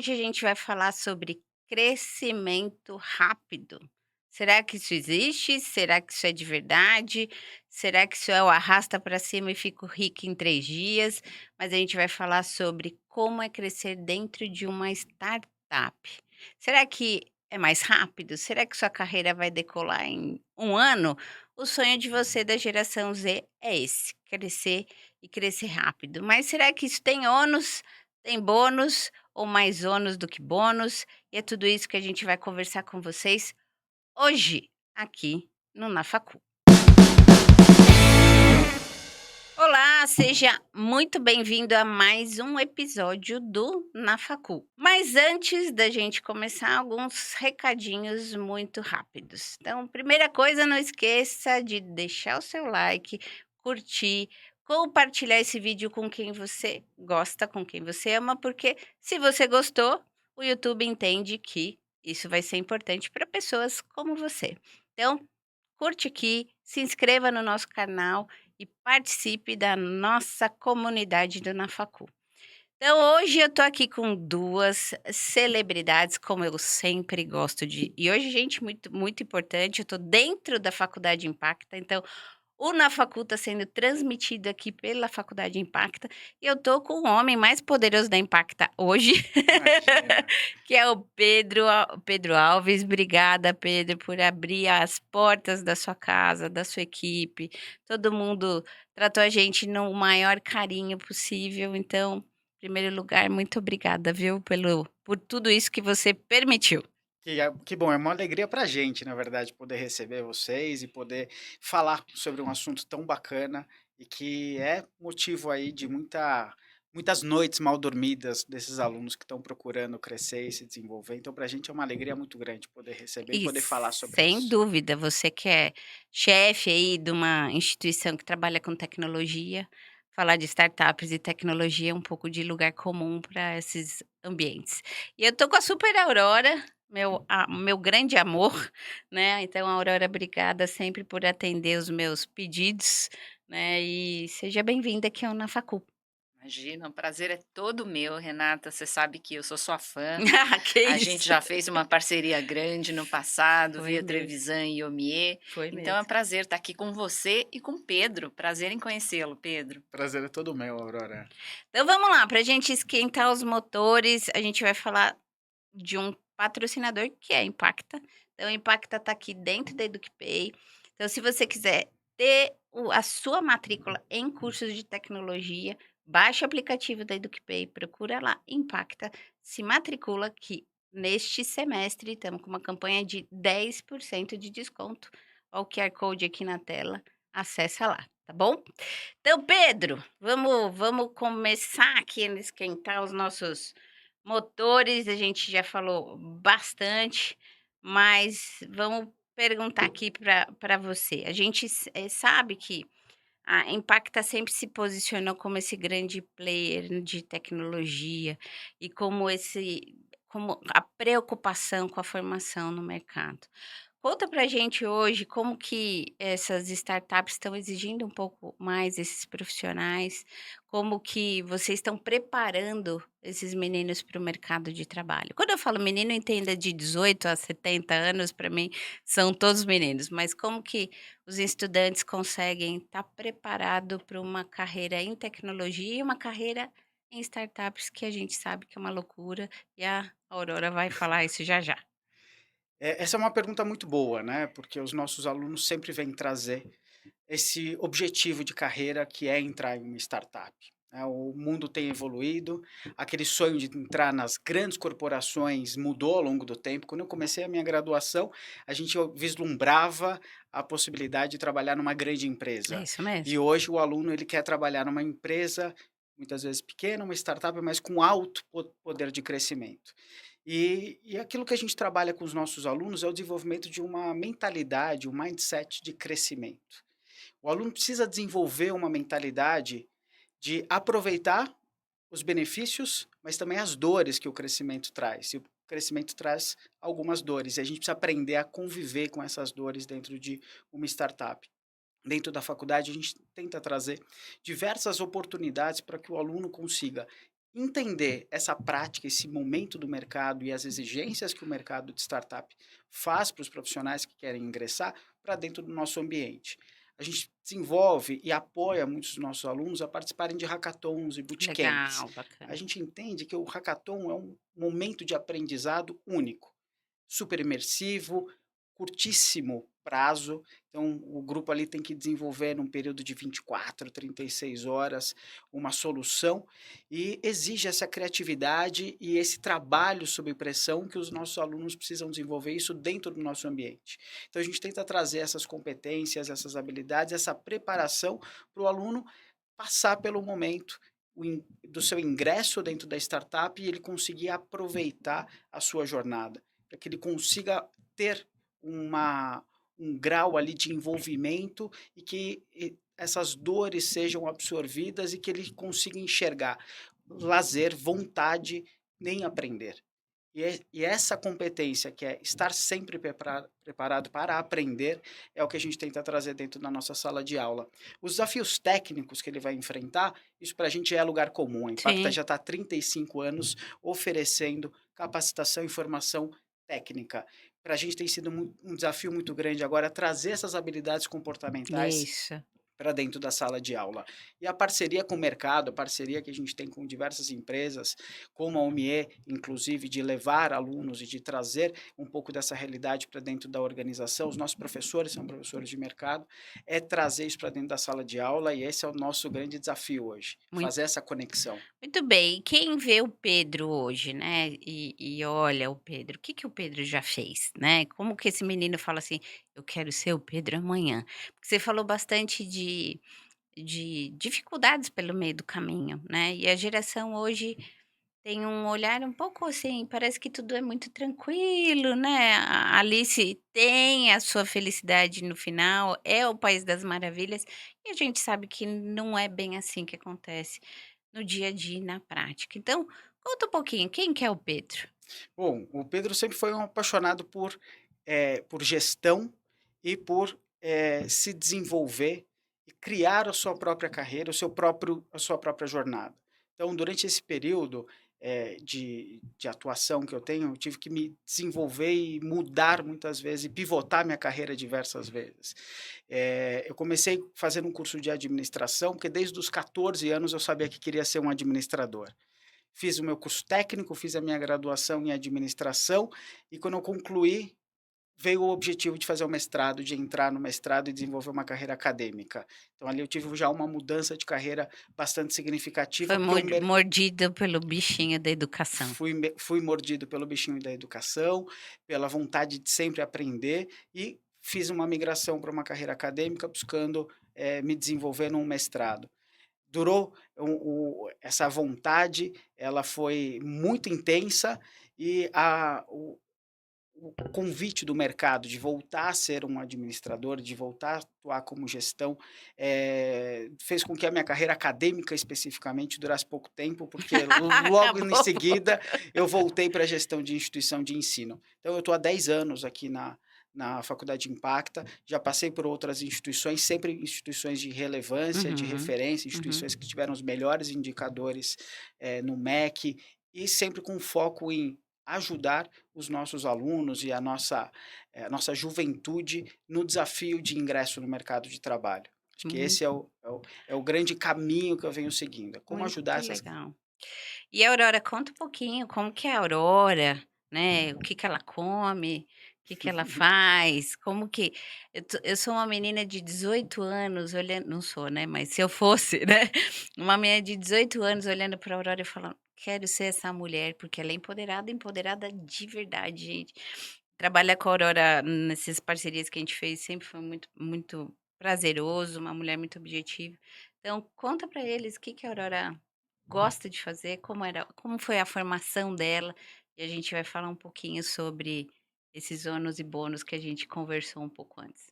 Hoje a gente vai falar sobre crescimento rápido. Será que isso existe? Será que isso é de verdade? Será que isso é o arrasta para cima e fico rica em 3 dias? Mas a gente vai falar sobre como é crescer dentro de uma startup. Será que é mais rápido? Será que sua carreira vai decolar em 1 ano? O sonho de você da geração Z é esse, crescer e crescer rápido. Mas será que isso tem ônus, tem bônus ou mais ônus do que bônus? E é tudo isso que a gente vai conversar com vocês hoje, aqui no Na Facu. Olá, seja muito bem-vindo a mais um episódio do Na Facu. Mas antes da gente começar, alguns recadinhos muito rápidos. Então, primeira coisa, não esqueça de deixar o seu like, curtir, compartilhar esse vídeo com quem você gosta, com quem você ama, porque se você gostou, o YouTube entende que isso vai ser importante para pessoas como você. Então, curte aqui, se inscreva no nosso canal e participe da nossa comunidade do Nafacu. Então, hoje eu tô aqui com 2 celebridades, como eu sempre gosto de e hoje gente muito importante, eu tô dentro da Faculdade Impacta, então o Na Facul tá sendo transmitido aqui pela Faculdade Impacta, e eu tô com o homem mais poderoso da Impacta hoje, Imagina. que é o Pedro Alves. Obrigada, Pedro, por abrir as portas da sua casa, da sua equipe. Todo mundo tratou a gente no maior carinho possível, então, em primeiro lugar, muito obrigada, viu, por tudo isso que você permitiu. Que bom, é uma alegria pra gente, na verdade, poder receber vocês e poder falar sobre um assunto tão bacana e que é motivo aí de muitas noites mal dormidas desses alunos que estão procurando crescer e se desenvolver. Então, para a gente é uma alegria muito grande poder receber e E poder falar sobre sem isso. dúvida, você que é chefe aí de uma instituição que trabalha com tecnologia, falar de startups e tecnologia é um pouco de lugar comum para esses ambientes. E eu tô com a Super Aurora, meu grande amor, né, então Aurora, obrigada sempre por atender os meus pedidos, né, e seja bem-vinda aqui ao Na Facu. Imagina, o prazer é todo meu, Renata. Você sabe que eu sou sua fã. Ah, que A gente isso. já fez uma parceria grande no passado, Foi via mesmo, Trevisan e Omier. foi Então é um mesmo. prazer estar aqui com você e com Pedro. Prazer em conhecê-lo, Pedro. Prazer é todo meu, Aurora. Então vamos lá, para a gente esquentar os motores, a gente vai falar de um patrocinador que é a Impacta. Então a Impacta está aqui dentro da EducPay. Então se você quiser ter a sua matrícula em cursos de tecnologia, baixe o aplicativo da EducPay, procura lá Impacta, se matricula que neste semestre estamos com uma campanha de 10% de desconto. Olha o QR Code aqui na tela, acessa lá, tá bom? Então, Pedro, vamos começar aqui a esquentar os nossos motores. A gente já falou bastante, mas vamos perguntar aqui para você. A gente sabe que a Impacta sempre se posicionou como esse grande player de tecnologia e como a preocupação com a formação no mercado. Conta pra gente hoje como que essas startups estão exigindo um pouco mais esses profissionais, como que vocês estão preparando esses meninos para o mercado de trabalho. Quando eu falo menino, entenda de 18 a 70 anos, para mim são todos meninos, mas como que os estudantes conseguem estar preparado para uma carreira em tecnologia e uma carreira em startups que a gente sabe que é uma loucura, e a Aurora vai falar isso já já. Essa é uma pergunta muito boa, né? Porque os nossos alunos sempre vêm trazer esse objetivo de carreira que é entrar em uma startup, né. O mundo tem evoluído, aquele sonho de entrar nas grandes corporações mudou ao longo do tempo. Quando eu comecei a minha graduação, a gente vislumbrava a possibilidade de trabalhar numa grande É empresa. isso mesmo? E hoje o aluno ele quer trabalhar numa empresa, muitas vezes pequena, uma startup, mas com alto poder de crescimento. E aquilo que a gente trabalha com os nossos alunos é o desenvolvimento de uma mentalidade, um mindset de crescimento. O aluno precisa desenvolver uma mentalidade de aproveitar os benefícios, mas também as dores que o crescimento traz. E o crescimento traz algumas dores, e a gente precisa aprender a conviver com essas dores dentro de uma startup. Dentro da faculdade, a gente tenta trazer diversas oportunidades para que o aluno consiga entender essa prática, esse momento do mercado e as exigências que o mercado de startup faz para os profissionais que querem ingressar para dentro do nosso ambiente. A gente desenvolve e apoia muitos dos nossos alunos a participarem de hackathons e bootcamps. Legal, A bacana. gente entende que o hackathon é um momento de aprendizado único, super imersivo, curtíssimo prazo. Então, o grupo ali tem que desenvolver num período de 24, 36 horas uma solução e exige essa criatividade e esse trabalho sob pressão que os nossos alunos precisam desenvolver isso dentro do nosso ambiente. Então, a gente tenta trazer essas competências, essas habilidades, essa preparação para o aluno passar pelo momento do seu ingresso dentro da startup e ele conseguir aproveitar a sua jornada, para que ele consiga ter uma, um grau ali de envolvimento e que essas dores sejam absorvidas e que ele consiga enxergar lazer, vontade em aprender. E essa competência, que é estar sempre preparado para aprender, é o que a gente tenta trazer dentro da nossa sala de aula. Os desafios técnicos que ele vai enfrentar, isso para a gente é lugar comum. A Impacta Sim. já está há 35 anos oferecendo capacitação e formação técnica. Para a gente tem sido um desafio muito grande agora trazer essas habilidades comportamentais Isso. para dentro da sala de aula. E a parceria com o mercado, a parceria que a gente tem com diversas empresas, como a OMIE, inclusive, de levar alunos e de trazer um pouco dessa realidade para dentro da organização, os nossos professores são professores de mercado, é trazer isso para dentro da sala de aula e esse é o nosso grande desafio hoje, Muito, fazer essa conexão. muito bem. E quem vê o Pedro hoje, né? E olha o Pedro, o que que o Pedro já fez, né? Como que esse menino fala assim, eu quero ser o Pedro amanhã? Porque você falou bastante de dificuldades pelo meio do caminho, né? E a geração hoje tem um olhar um pouco assim, parece que tudo é muito tranquilo, né? A Alice tem a sua felicidade no final, é o País das Maravilhas, e a gente sabe que não é bem assim que acontece no dia a dia e na prática. Então, conta um pouquinho, quem que é o Pedro? Bom, o Pedro sempre foi um apaixonado por gestão e por se desenvolver e criar a sua própria carreira, a sua própria jornada. Então, durante esse período de atuação que eu tenho, eu tive que me desenvolver e mudar muitas vezes, e pivotar minha carreira diversas vezes. Eu comecei fazendo um curso de administração, porque desde os 14 anos eu sabia que queria ser um administrador. Fiz o meu curso técnico, fiz a minha graduação em administração e quando eu concluí, veio o objetivo de fazer o mestrado, de entrar no mestrado e desenvolver uma carreira acadêmica. Então ali eu tive já uma mudança de carreira bastante significativa, Foi porque mordido pelo bichinho da educação. fui mordido pelo bichinho da educação, pela vontade de sempre aprender e fiz uma migração para uma carreira acadêmica buscando, me desenvolver num mestrado. Durou essa vontade, ela foi muito intensa e o convite do mercado de voltar a ser um administrador, de voltar a atuar como gestão, fez com que a minha carreira acadêmica especificamente durasse pouco tempo, porque logo em Acabou. seguida eu voltei para a gestão de instituição de ensino. Então eu estou há 10 anos aqui na Faculdade Impacta, já passei por outras instituições, sempre instituições de relevância, de Uhum, referência, uhum. instituições que tiveram os melhores indicadores, no MEC, e sempre com foco em ajudar os nossos alunos e a nossa juventude no desafio de ingresso no mercado de trabalho. Acho que esse Muito, é o grande caminho que eu venho seguindo, é como muito ajudar essas. legal. E a Aurora, conta um pouquinho como que é a Aurora, né, o que que ela come, o que que ela faz, como que eu sou uma menina de 18 anos olhando não sou, né, mas se eu fosse, né, uma menina de 18 anos olhando pra Aurora e falando: "Quero ser essa mulher", porque ela é empoderada, empoderada de verdade, gente. Trabalhar com a Aurora nessas parcerias que a gente fez sempre foi muito prazeroso, uma mulher muito objetiva. Então conta pra eles o que que a Aurora gosta de fazer, como foi a formação dela, e a gente vai falar um pouquinho sobre esses ônus e bônus que a gente conversou um pouco antes.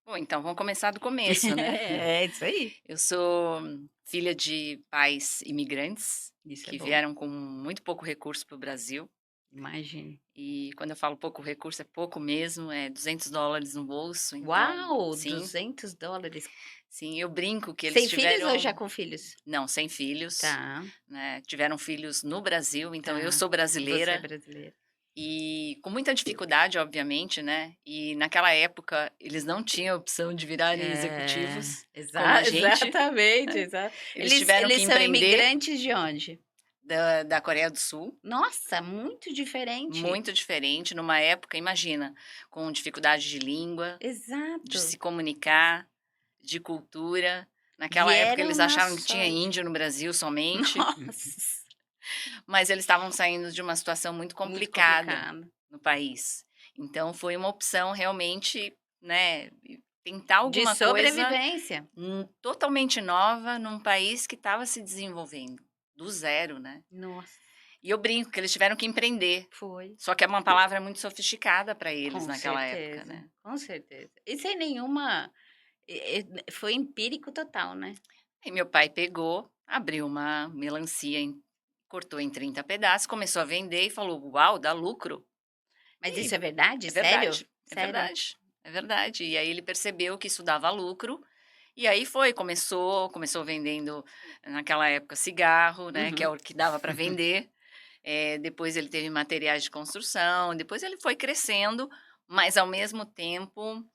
Bom, então vamos começar do começo, né. É, isso aí. Eu sou filha de pais imigrantes, Isso é que bom. vieram com muito pouco recurso para o Brasil, Imagino. E quando eu falo pouco recurso, é pouco mesmo, é $200 no bolso, então Uau, sim, $200. sim, eu brinco que eles Sem filhos ou já tiveram com filhos? não, sem filhos, Tá, né, tiveram filhos no Brasil, então eu tá. sou Você é brasileira brasileira. e com muita dificuldade, obviamente, né, e naquela época eles não tinham a opção de virarem É, executivos como a gente, exatamente, exato. eles Eles tiveram que eles são empreender imigrantes de onde? da Coreia do Sul. Nossa, muito diferente. Muito diferente, numa época, imagina, com dificuldade de língua, de Exato. se comunicar, de cultura. Naquela época Vieram eles na acharam que tinha sorte. índio no Brasil somente, Nossa, mas eles estavam saindo de uma situação muito muito complicada complicado. no país. Então foi uma opção realmente, né, tentar De alguma coisa sobrevivência. totalmente nova num país que estava se desenvolvendo, do zero, né. Nossa, E eu brinco que eles tiveram que empreender, foi. só que é uma palavra muito sofisticada para eles Com naquela época, certeza, né. com certeza. E sem nenhuma foi empírico total, né? Aí meu pai pegou, abriu uma melancia, cortou em 30 pedaços, começou a vender e falou: "Uau, dá lucro". Mas E isso é verdade? é Sério? verdade, é Sério? verdade, é verdade. E aí ele percebeu que isso dava lucro, e aí foi, começou vendendo, naquela época, cigarro, né, que é Uhum. o que dava para vender. Depois ele teve materiais de construção, depois ele foi crescendo, mas ao mesmo tempo,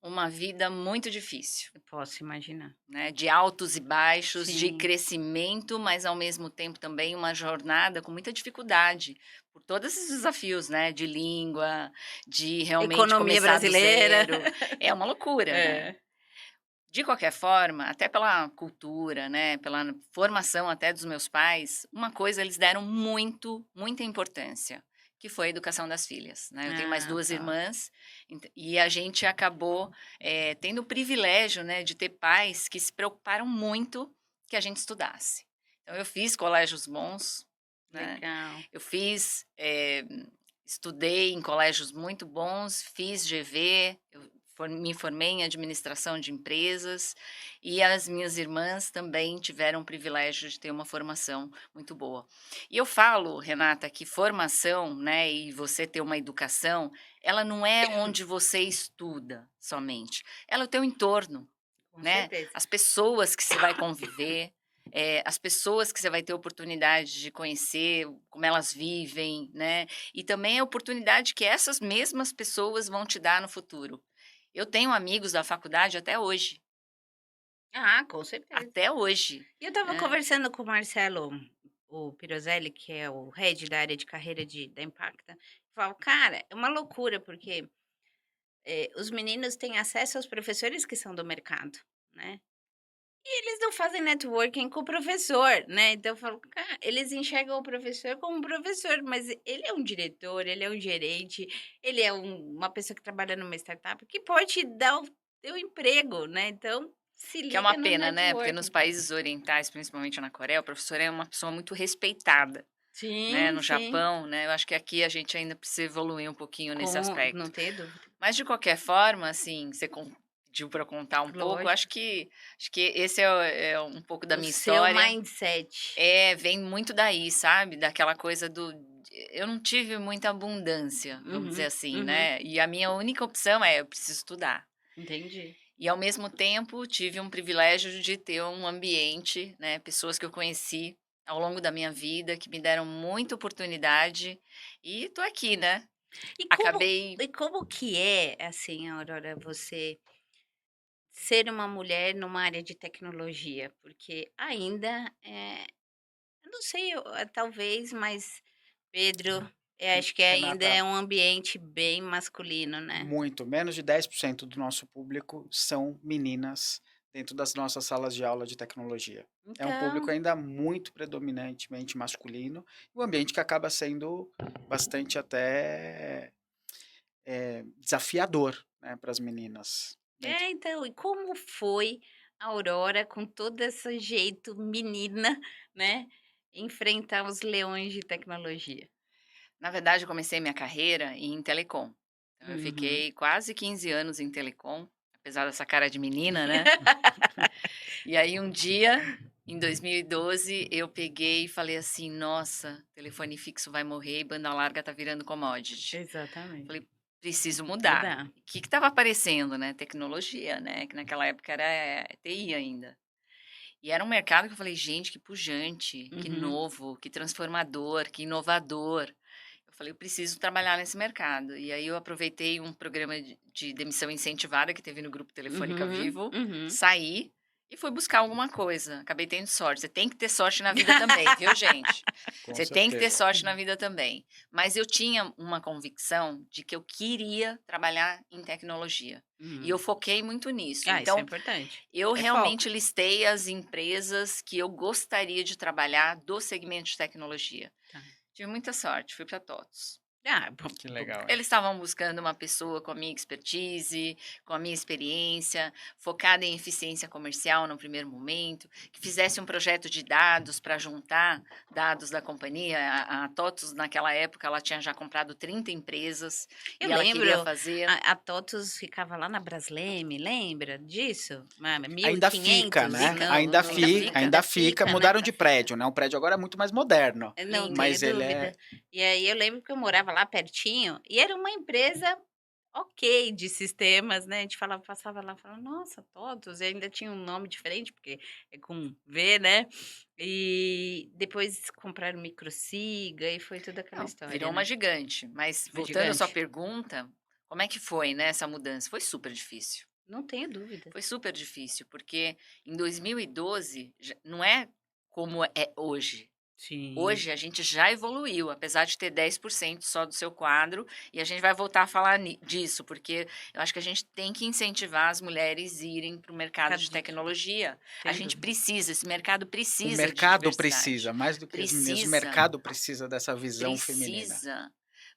uma vida muito difícil. Eu posso imaginar. Né, de altos e baixos, de Sim. crescimento, mas ao mesmo tempo também uma jornada com muita dificuldade, por todos esses desafios, né, de língua, de realmente Economia começar do brasileira. zero, é uma loucura, né. É. De qualquer forma, até pela cultura, né, pela formação até dos meus pais, uma coisa eles deram muita importância, que foi a educação das filhas, né. Eu tenho mais Ah, 2 tá. irmãs, e a gente acabou, tendo o privilégio, né, de ter pais que se preocuparam muito que a gente estudasse. Então eu fiz colégios bons, né, Legal. eu estudei em colégios muito bons, fiz GV, me formei em administração de empresas e as minhas irmãs também tiveram o privilégio de ter uma formação muito boa. E eu falo, Renata, que formação, né, e você ter uma educação, ela não é onde você estuda somente, ela é o teu entorno, Com né? certeza. As pessoas que você vai conviver, as pessoas que você vai ter oportunidade de conhecer, como elas vivem, né? E também a oportunidade que essas mesmas pessoas vão te dar no futuro. Eu tenho amigos da faculdade Ah, com certeza. até hoje, E eu estava né? conversando com o Marcelo, o Pirozelli, que é o head da área de carreira da Impacta. Falo, cara, é uma loucura, porque os meninos têm acesso aos professores que são do mercado, né? E eles não fazem networking com o professor, né? Então eu falo, cara, eles enxergam o professor como um professor, mas ele é um diretor, ele é um gerente, ele é uma pessoa que trabalha numa startup que pode te dar o teu emprego, né? Então se Que é uma liga no pena, né? Porque nos networking. países orientais, principalmente na Coreia, o professor é uma pessoa muito respeitada, né? Sim, No sim. Japão, né? Eu acho que aqui a gente ainda precisa evoluir um pouquinho nesse Não aspecto. tenho dúvida. Mas de qualquer forma, assim, você pediu para contar um pouco, Lógico. acho que esse é um pouco da O minha seu história. mindset. Vem muito daí, sabe, daquela coisa do eu não tive muita abundância, vamos dizer Uhum, assim, uhum. né, e a minha única opção é: eu preciso estudar. Entendi. E ao mesmo tempo tive um privilégio de ter um ambiente, né, pessoas que eu conheci ao longo da minha vida, que me deram muita oportunidade, e tô aqui, né. E como Acabei e como que é, assim, Aurora, você ser uma mulher numa área de tecnologia? Porque ainda, eu não sei, talvez, mas Pedro, acho que ainda Renata, é um ambiente bem masculino, né. muito, menos de 10% do nosso público são meninas dentro das nossas salas de aula de tecnologia. É um público Então ainda muito predominantemente masculino, e um ambiente que acaba sendo bastante até desafiador, né, para as meninas. Dentro. então, e como foi a Aurora com todo esse jeito menina, né, enfrentar os leões de tecnologia? Na verdade, eu comecei minha carreira em telecom. Então eu Uhum. fiquei quase 15 anos em telecom, apesar dessa cara de menina, né. E aí um dia Em 2012, eu peguei e falei assim: "Nossa, telefone fixo vai morrer e banda larga tá virando commodity". Exatamente. Falei: "Preciso mudar". Mudar. O que estava aparecendo, né? Tecnologia, né, que naquela época era TI ainda. E era um mercado que eu falei: "Gente, que pujante, que Uhum. novo, que transformador, que inovador". Eu falei: "Eu preciso trabalhar nesse mercado". E aí eu aproveitei um programa de demissão incentivada que teve no Grupo Telefônica Uhum. Vivo, Uhum. saí e fui buscar alguma coisa. Acabei tendo sorte. Você tem que ter sorte na vida também, viu, gente? Com Você tem que ter certeza. sorte na vida também. Mas eu tinha uma convicção de que eu queria trabalhar em tecnologia. E eu Uhum. foquei muito nisso. Ah, isso é Então, importante. eu É foco. realmente listei as empresas que eu gostaria de trabalhar do segmento de tecnologia. Tá. Tive muita sorte, fui para TOTOS. Ah, bom, Que bom. legal, hein? Eles estavam buscando uma pessoa com a minha expertise, com a minha experiência, focada em eficiência comercial no primeiro momento, que fizesse um projeto de dados para juntar dados da companhia. A TOTOS, naquela época, ela tinha já comprado 30 empresas Eu e ela queria lembro, fazer. a TOTOS ficava lá na Brasleme, lembra disso? Mil e Ainda fica, quinhentos né? Fica, Ainda ainda fica, fica. ainda ainda fica. fica, né, Mudaram ainda de fica. prédio, né? O prédio agora é muito mais moderno, Não Lindo. tenho mas ele é dúvida. E aí eu lembro que eu morava lá pertinho, e era uma empresa ok de sistemas, né, a gente falava passava lá, falava: "Nossa, TOTOS", e ainda tinha um nome diferente, porque é com V, né, e depois compraram Microsiga e foi toda aquela Não, história, virou uma né. gigante. Mas Uma voltando à sua gigante. pergunta, como é que foi, né, essa mudança? Foi super difícil. Não tenho dúvida. Foi super difícil, porque em 2012 não é como é hoje. Sim. Hoje a gente já evoluiu, apesar de ter 10% só do seu quadro, e a gente vai voltar a falar disso, porque eu acho que a gente tem que incentivar as mulheres a irem para o mercado de Cadê tecnologia. A tenho gente dúvida. precisa, esse mercado o precisa de mercado diversidade. precisa, mais do que as meninas, o Precisa, mercado precisa dessa visão feminina. precisa.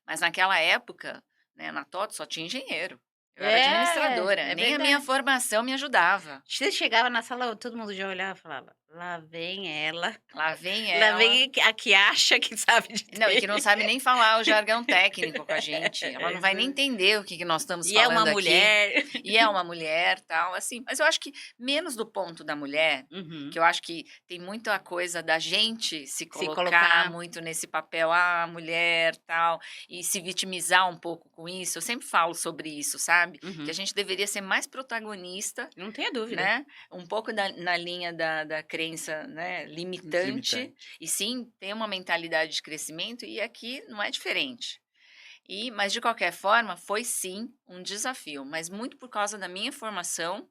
Mas naquela época, né, na TOTO só tinha engenheiro. Eu era administradora, É, é nem a minha verdade. formação me ajudava. Você chegava na sala, todo mundo já olhava e falava: "Lá vem ela, Lá vem lá ela. vem a que acha que sabe de Não, e que não TI". sabe nem falar o jargão técnico com a gente, ela não vai nem Exa entender o que nós estamos e é uma falando aqui, mulher. e é uma mulher, tal, assim. Mas eu acho que menos do ponto da mulher, que Uhum. eu acho que tem muito a coisa da gente se Se colocar colocar muito nesse papel, "ah, mulher", tal, e se vitimizar um pouco com isso. Eu sempre falo sobre isso, sabe, que a uhum. gente deveria ser mais protagonista, Não tenha dúvida. né, um pouco na linha da crença, né, limitante, Limitante. e sim ter uma mentalidade de crescimento, e aqui não é diferente. Mas de qualquer forma, foi sim um desafio, mas muito por causa da minha formação.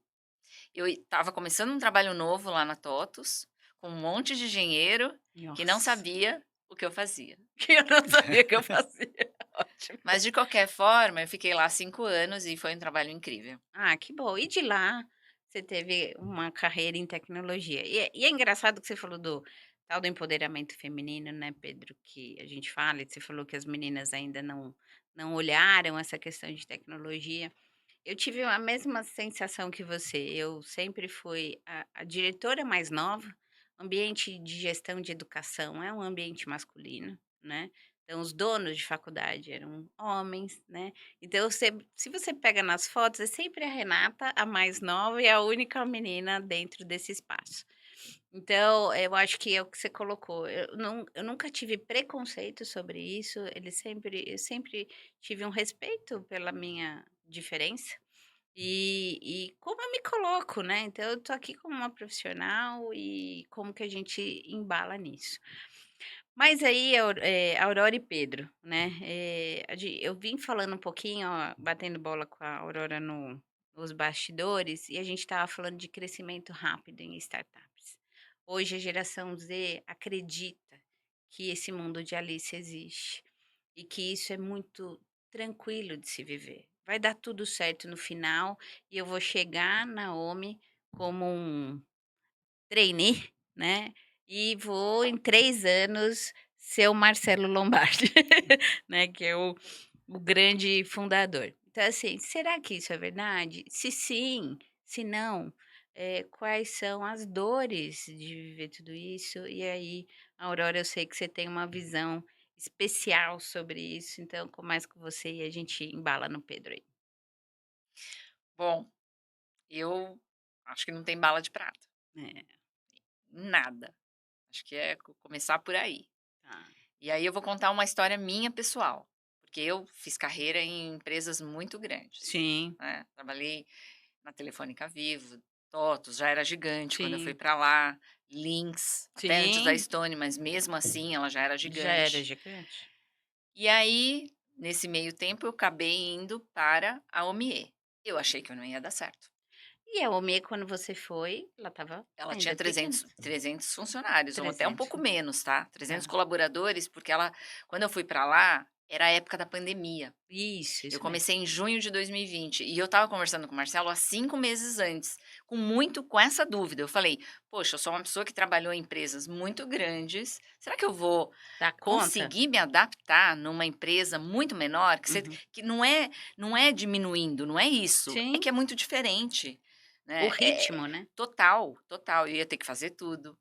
Eu estava começando um trabalho novo lá na TOTOS, com um monte de engenheiro que não Nossa, sabia o que eu fazia. que eu não sabia que eu fazia. Ótimo. Mas de qualquer forma, eu fiquei lá 5 anos e foi um trabalho incrível. Ah, que bom. E de lá, você teve uma carreira em tecnologia. E é engraçado que você falou do tal do empoderamento feminino, né, Pedro, que a gente fala, e você falou que as meninas ainda não olharam essa questão de tecnologia. Eu tive a mesma sensação que você. Eu sempre fui a diretora mais nova. Ambiente de gestão de educação é um ambiente masculino, né? Então, os donos de faculdade eram homens, né? Então, se você pega nas fotos, é sempre a Renata, a mais nova e a única menina dentro desse espaço. Então, eu acho que é o que você colocou. Eu nunca tive preconceito sobre isso. Eu sempre tive um respeito pela minha diferença. E como eu me coloco, né, então eu tô aqui como uma profissional e como que a gente embala nisso. Mas aí, Aurora e Pedro, né, eu vim falando um pouquinho, ó, batendo bola com a Aurora nos bastidores, e a gente estava falando de crescimento rápido em startups. Hoje a geração Z acredita que esse mundo de Alice existe, e que isso é muito tranquilo de se viver. Vai dar tudo certo no final e eu vou chegar na OMI como um trainee, né, e vou em 3 anos ser o Marcelo Lombardi, né, que é o grande fundador. Então, assim, será que isso é verdade? Se sim, se não, quais são as dores de viver tudo isso? E aí, Aurora, eu sei que você tem uma visão especial sobre isso, então começo com você e a gente embala no Pedro aí. Bom, eu acho que não tem bala de prata. É. Nada. Acho que é começar por aí. Tá. E aí eu vou contar uma história minha pessoal, porque eu fiz carreira em empresas muito grandes, Sim, né. Trabalhei na Telefônica Vivo, TOTVS, já era gigante quando eu fui sim, para lá, Lynx, até antes da sim, Stone, mas mesmo assim ela já era já era gigante. gigante. E aí, nesse meio tempo, eu acabei indo para a Omie. Eu achei que eu não ia dar certo. E a Omê, quando você foi, ela estava Ela tinha ainda pequena. 300 funcionários, ou até um 300. pouco menos, tá? 300 Tá. colaboradores, porque ela, quando eu fui para lá, era a época da pandemia. Eu Isso mesmo. comecei em junho de 2020 e eu estava conversando com o Marcelo há 5 meses antes, com essa dúvida. Eu falei: "Poxa, eu sou uma pessoa que trabalhou em empresas muito grandes, será que eu vou Dá conta? conseguir me adaptar numa empresa muito menor?" Uhum. Que não é diminuindo, não é isso, é Sim, que é muito diferente, o né, ritmo, né. total, total, eu ia ter que fazer tudo.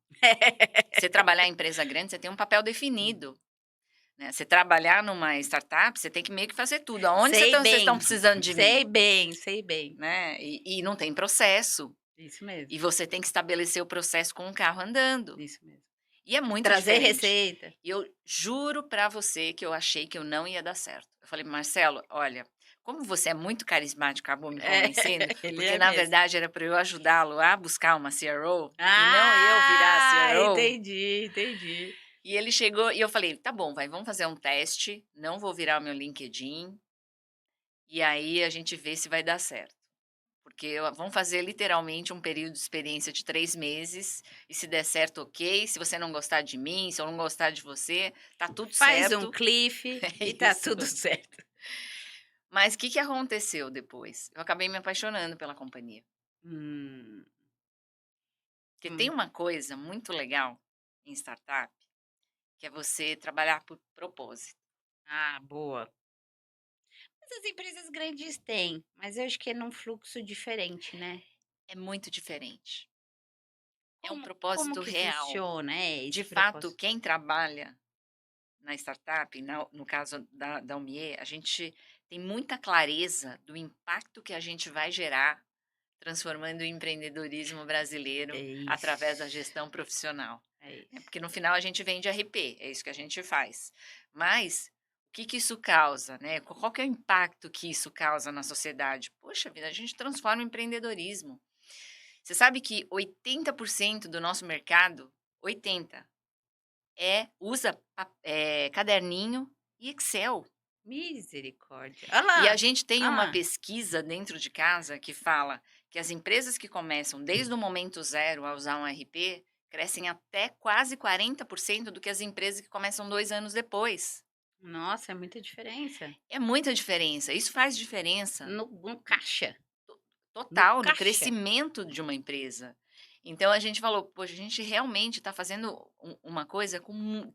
Você trabalhar em empresa grande, você tem um papel definido. Né, você trabalhar numa startup, você tem que meio que fazer tudo. Aonde Sei vocês estão bem, precisando de mim? sei bem, sei bem. Né, e não tem processo. Isso mesmo, E você tem que estabelecer o processo com o carro andando. isso mesmo. E é muito Trazer diferente. receita. E eu juro pra você que eu achei que eu não ia dar certo. Eu falei: "Marcelo, olha, como você é muito carismático, acabou me É, convencendo", ele porque é na mesmo. verdade era para eu ajudá-lo a buscar uma CRO, e não eu virar a Ah, CRO. entendi, entendi. E ele chegou e eu falei: "Tá bom, vai, vamos fazer um teste, não vou virar o meu LinkedIn, e aí a gente vê se vai dar certo. Porque vamos fazer literalmente um período de experiência de 3 meses, e se der certo, ok, se você não gostar de mim, se eu não gostar de você, tá tudo Faz um certo". cliff É e tá isso. tudo certo. Mas o que que aconteceu depois? Eu acabei me apaixonando pela companhia. Hum, Porque tem hum. uma coisa muito legal em startup, que é você trabalhar por propósito. Ah, boa. Mas as empresas grandes têm, mas eu acho que é num fluxo diferente, né. É muito diferente. É um Como propósito que real. funciona, De esse fato, propósito? quem trabalha na startup, no caso da Umie, a gente tem muita clareza do impacto que a gente vai gerar transformando o empreendedorismo É brasileiro através da isso, gestão profissional. é Né, isso. porque no final a gente vende RP, é isso que a gente faz. Mas o que que isso causa, né? Qual que é o impacto que isso causa na sociedade? Poxa vida, a gente transforma o empreendedorismo. Você sabe que 80% do nosso mercado, 80, usa caderninho e Excel. Misericórdia. Olha E a lá, gente tem olha uma lá. pesquisa dentro de casa que fala que as empresas que começam desde o momento zero a usar um RP crescem até quase 40% do que as empresas que começam 2 anos depois. Nossa, é muita diferença. É muita diferença, isso faz diferença No caixa, no total no caixa. crescimento de uma empresa. Então a gente falou: "Poxa, a gente realmente está fazendo uma coisa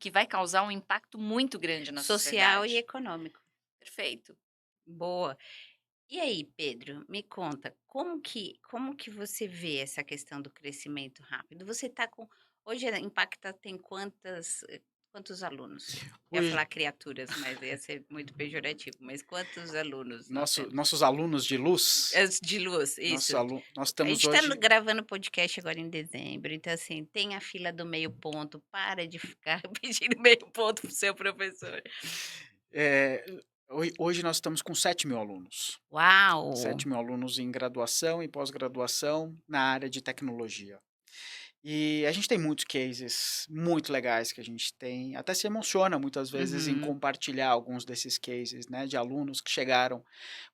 que vai causar um impacto muito grande na Social e sociedade". econômico. Perfeito. Boa. E aí, Pedro, me conta, como que você vê essa questão do crescimento rápido? Você tá com hoje a Impacta tem quantos alunos? Eu ia Hoje, falar criaturas, mas ia ser muito pejorativo, mas quantos alunos nós temos? nossos alunos de luz, De luz, isso. nós A estamos gente está hoje. gravando podcast agora em dezembro, então assim, tem a fila do meio ponto, para de ficar pedindo meio ponto pro seu professor. É, hoje nós estamos com 7.000 alunos. Uau! 7.000 alunos em graduação e pós-graduação na área de tecnologia. E a gente tem muitos cases muito legais que a gente tem, até se emociona muitas vezes em Uhum. compartilhar alguns desses cases, né, de alunos que chegaram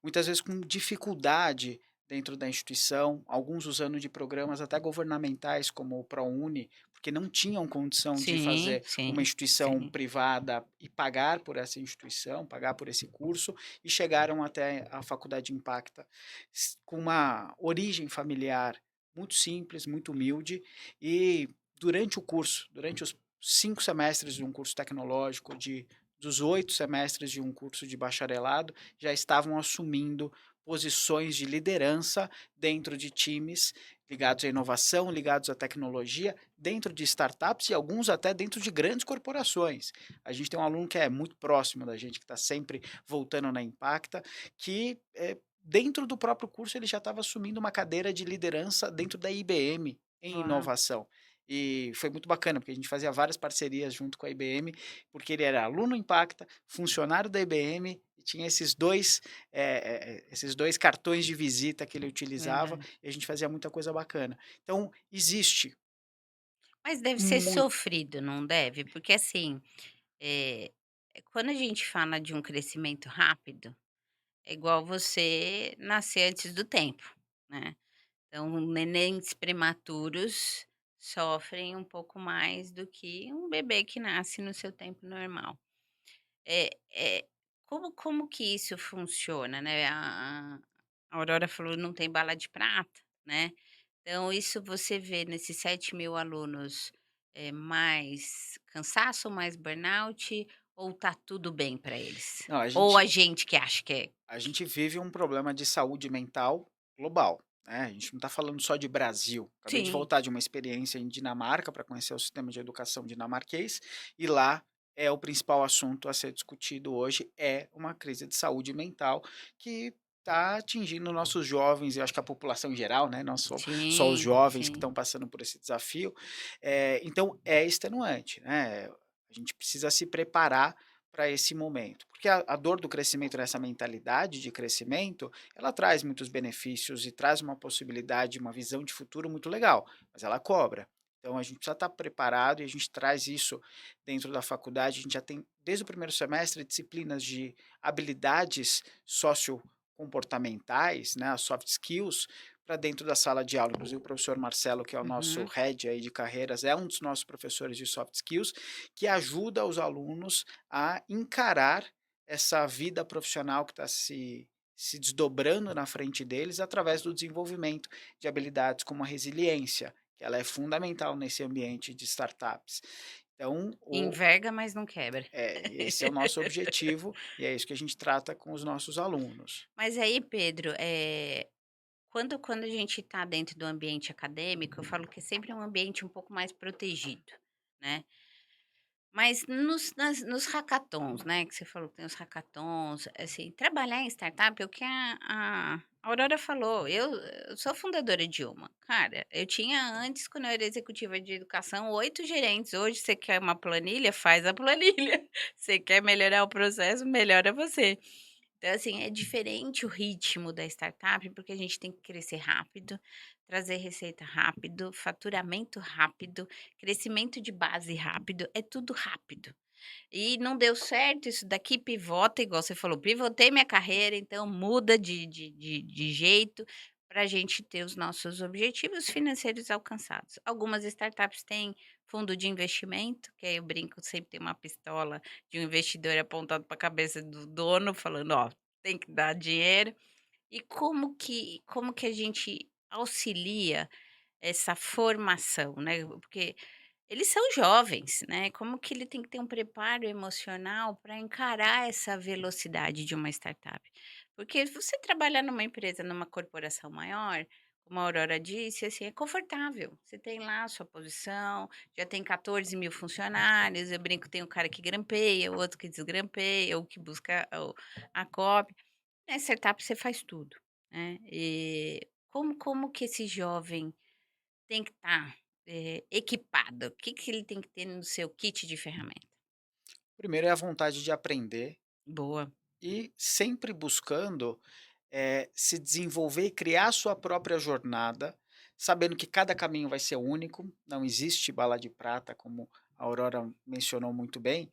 muitas vezes com dificuldade dentro da instituição, alguns usando de programas até governamentais como o ProUni, porque não tinham condição de Sim, fazer uma sim, instituição sim. privada e pagar por essa instituição, pagar por esse curso, e chegaram até a Faculdade Impacta com uma origem familiar muito simples, muito humilde, e durante o curso, durante os 5 semestres de um curso tecnológico, dos 8 semestres de um curso de bacharelado, já estavam assumindo posições de liderança dentro de times ligados à inovação, ligados à tecnologia, dentro de startups e alguns até dentro de grandes corporações. A gente tem um aluno que é muito próximo da gente, que está sempre voltando na Impacta, que dentro do próprio curso ele já estava assumindo uma cadeira de liderança dentro da IBM em Uau! inovação. E foi muito bacana, porque a gente fazia várias parcerias junto com a IBM, porque ele era aluno Impacta, funcionário da IBM e tinha esses 2 cartões de visita que ele utilizava, Verdade. e a gente fazia muita coisa bacana. Então existe Mas deve ser muito. sofrido, não deve? Porque assim, eh, quando a gente fala de um crescimento rápido, é igual você nascer antes do tempo, né. Então, nenéns prematuros sofrem um pouco mais do que um bebê que nasce no seu tempo normal. Como que isso funciona, né, a Aurora falou: "Não tem bala de prata", né, então isso você vê nesses 7.000 alunos, mais cansaço, mais burnout ou tá tudo bem para eles? Não, Ou a gente que acha que é? a gente vive um problema de saúde mental global, né, a gente não está falando só de Brasil. Acabei de Sim. voltar de uma experiência em Dinamarca para conhecer o sistema de educação dinamarquês, e lá é o principal assunto a ser discutido hoje, é uma crise de saúde mental que está atingindo nossos jovens e acho que a população em geral, né, não só os Sim, jovens que sim. estão passando por esse desafio. Então é extenuante, né, a gente precisa se preparar para esse momento. Porque a dor do crescimento nessa mentalidade de crescimento, ela traz muitos benefícios e traz uma possibilidade, uma visão de futuro muito legal, mas ela cobra. Então a gente precisa estar preparado e a gente traz isso dentro da faculdade. A gente já tem, desde o primeiro semestre, disciplinas de habilidades sociocomportamentais, né, as soft skills, para dentro da sala de aula. Inclusive o professor Marcelo, que é o nosso Uhum. head aí de carreiras, é um dos nossos professores de soft skills, que ajuda os alunos a encarar essa vida profissional que está se desdobrando na frente deles através do desenvolvimento de habilidades como a resiliência, que ela é fundamental nesse ambiente de startups. Então, Enverga, mas não quebra. esse é o nosso objetivo e é isso que a gente trata com os nossos alunos. Mas aí, Pedro, quando a gente está dentro do ambiente acadêmico, eu falo que é sempre um ambiente um pouco mais protegido, né. Mas nos hackathons, né, que você falou que tem os hackathons, assim, trabalhar em startup é o que a Aurora falou, eu sou fundadora de uma. Cara, eu tinha antes, quando eu era executiva de educação, 8 gerentes, hoje você quer uma planilha, faz a planilha. Você quer melhorar o processo, melhora você. Então, assim, é diferente o ritmo da startup, porque a gente tem que crescer rápido, trazer receita rápido, faturamento rápido, crescimento de base rápido, é tudo rápido. E não deu certo isso daqui, pivota, igual você falou, pivotei minha carreira, então muda de jeito para a gente ter os nossos objetivos financeiros alcançados. Algumas startups têm fundo de investimento, que aí eu brinco, sempre tem uma pistola de um investidor apontado para a cabeça do dono, falando: "Ó, tem que dar dinheiro". E como que a gente auxilia essa formação, né, porque eles são jovens, né, como que ele tem que ter um preparo emocional para encarar essa velocidade de uma startup. Porque você trabalhar numa empresa, numa corporação maior, como a Aurora disse, assim, é confortável. Você tem lá a sua posição, já tem 14.000 funcionários, eu brinco, tem o cara que grampeia, o outro que desgrampeia, o que busca a cópia. Na startup você faz tudo, né. E como que esse jovem tem que estar, equipado? O que que ele tem que ter no seu kit de ferramenta? Primeiro é a vontade de aprender Boa. e sempre buscando se desenvolver e criar sua própria jornada, sabendo que cada caminho vai ser único, não existe bala de prata, como a Aurora mencionou muito bem,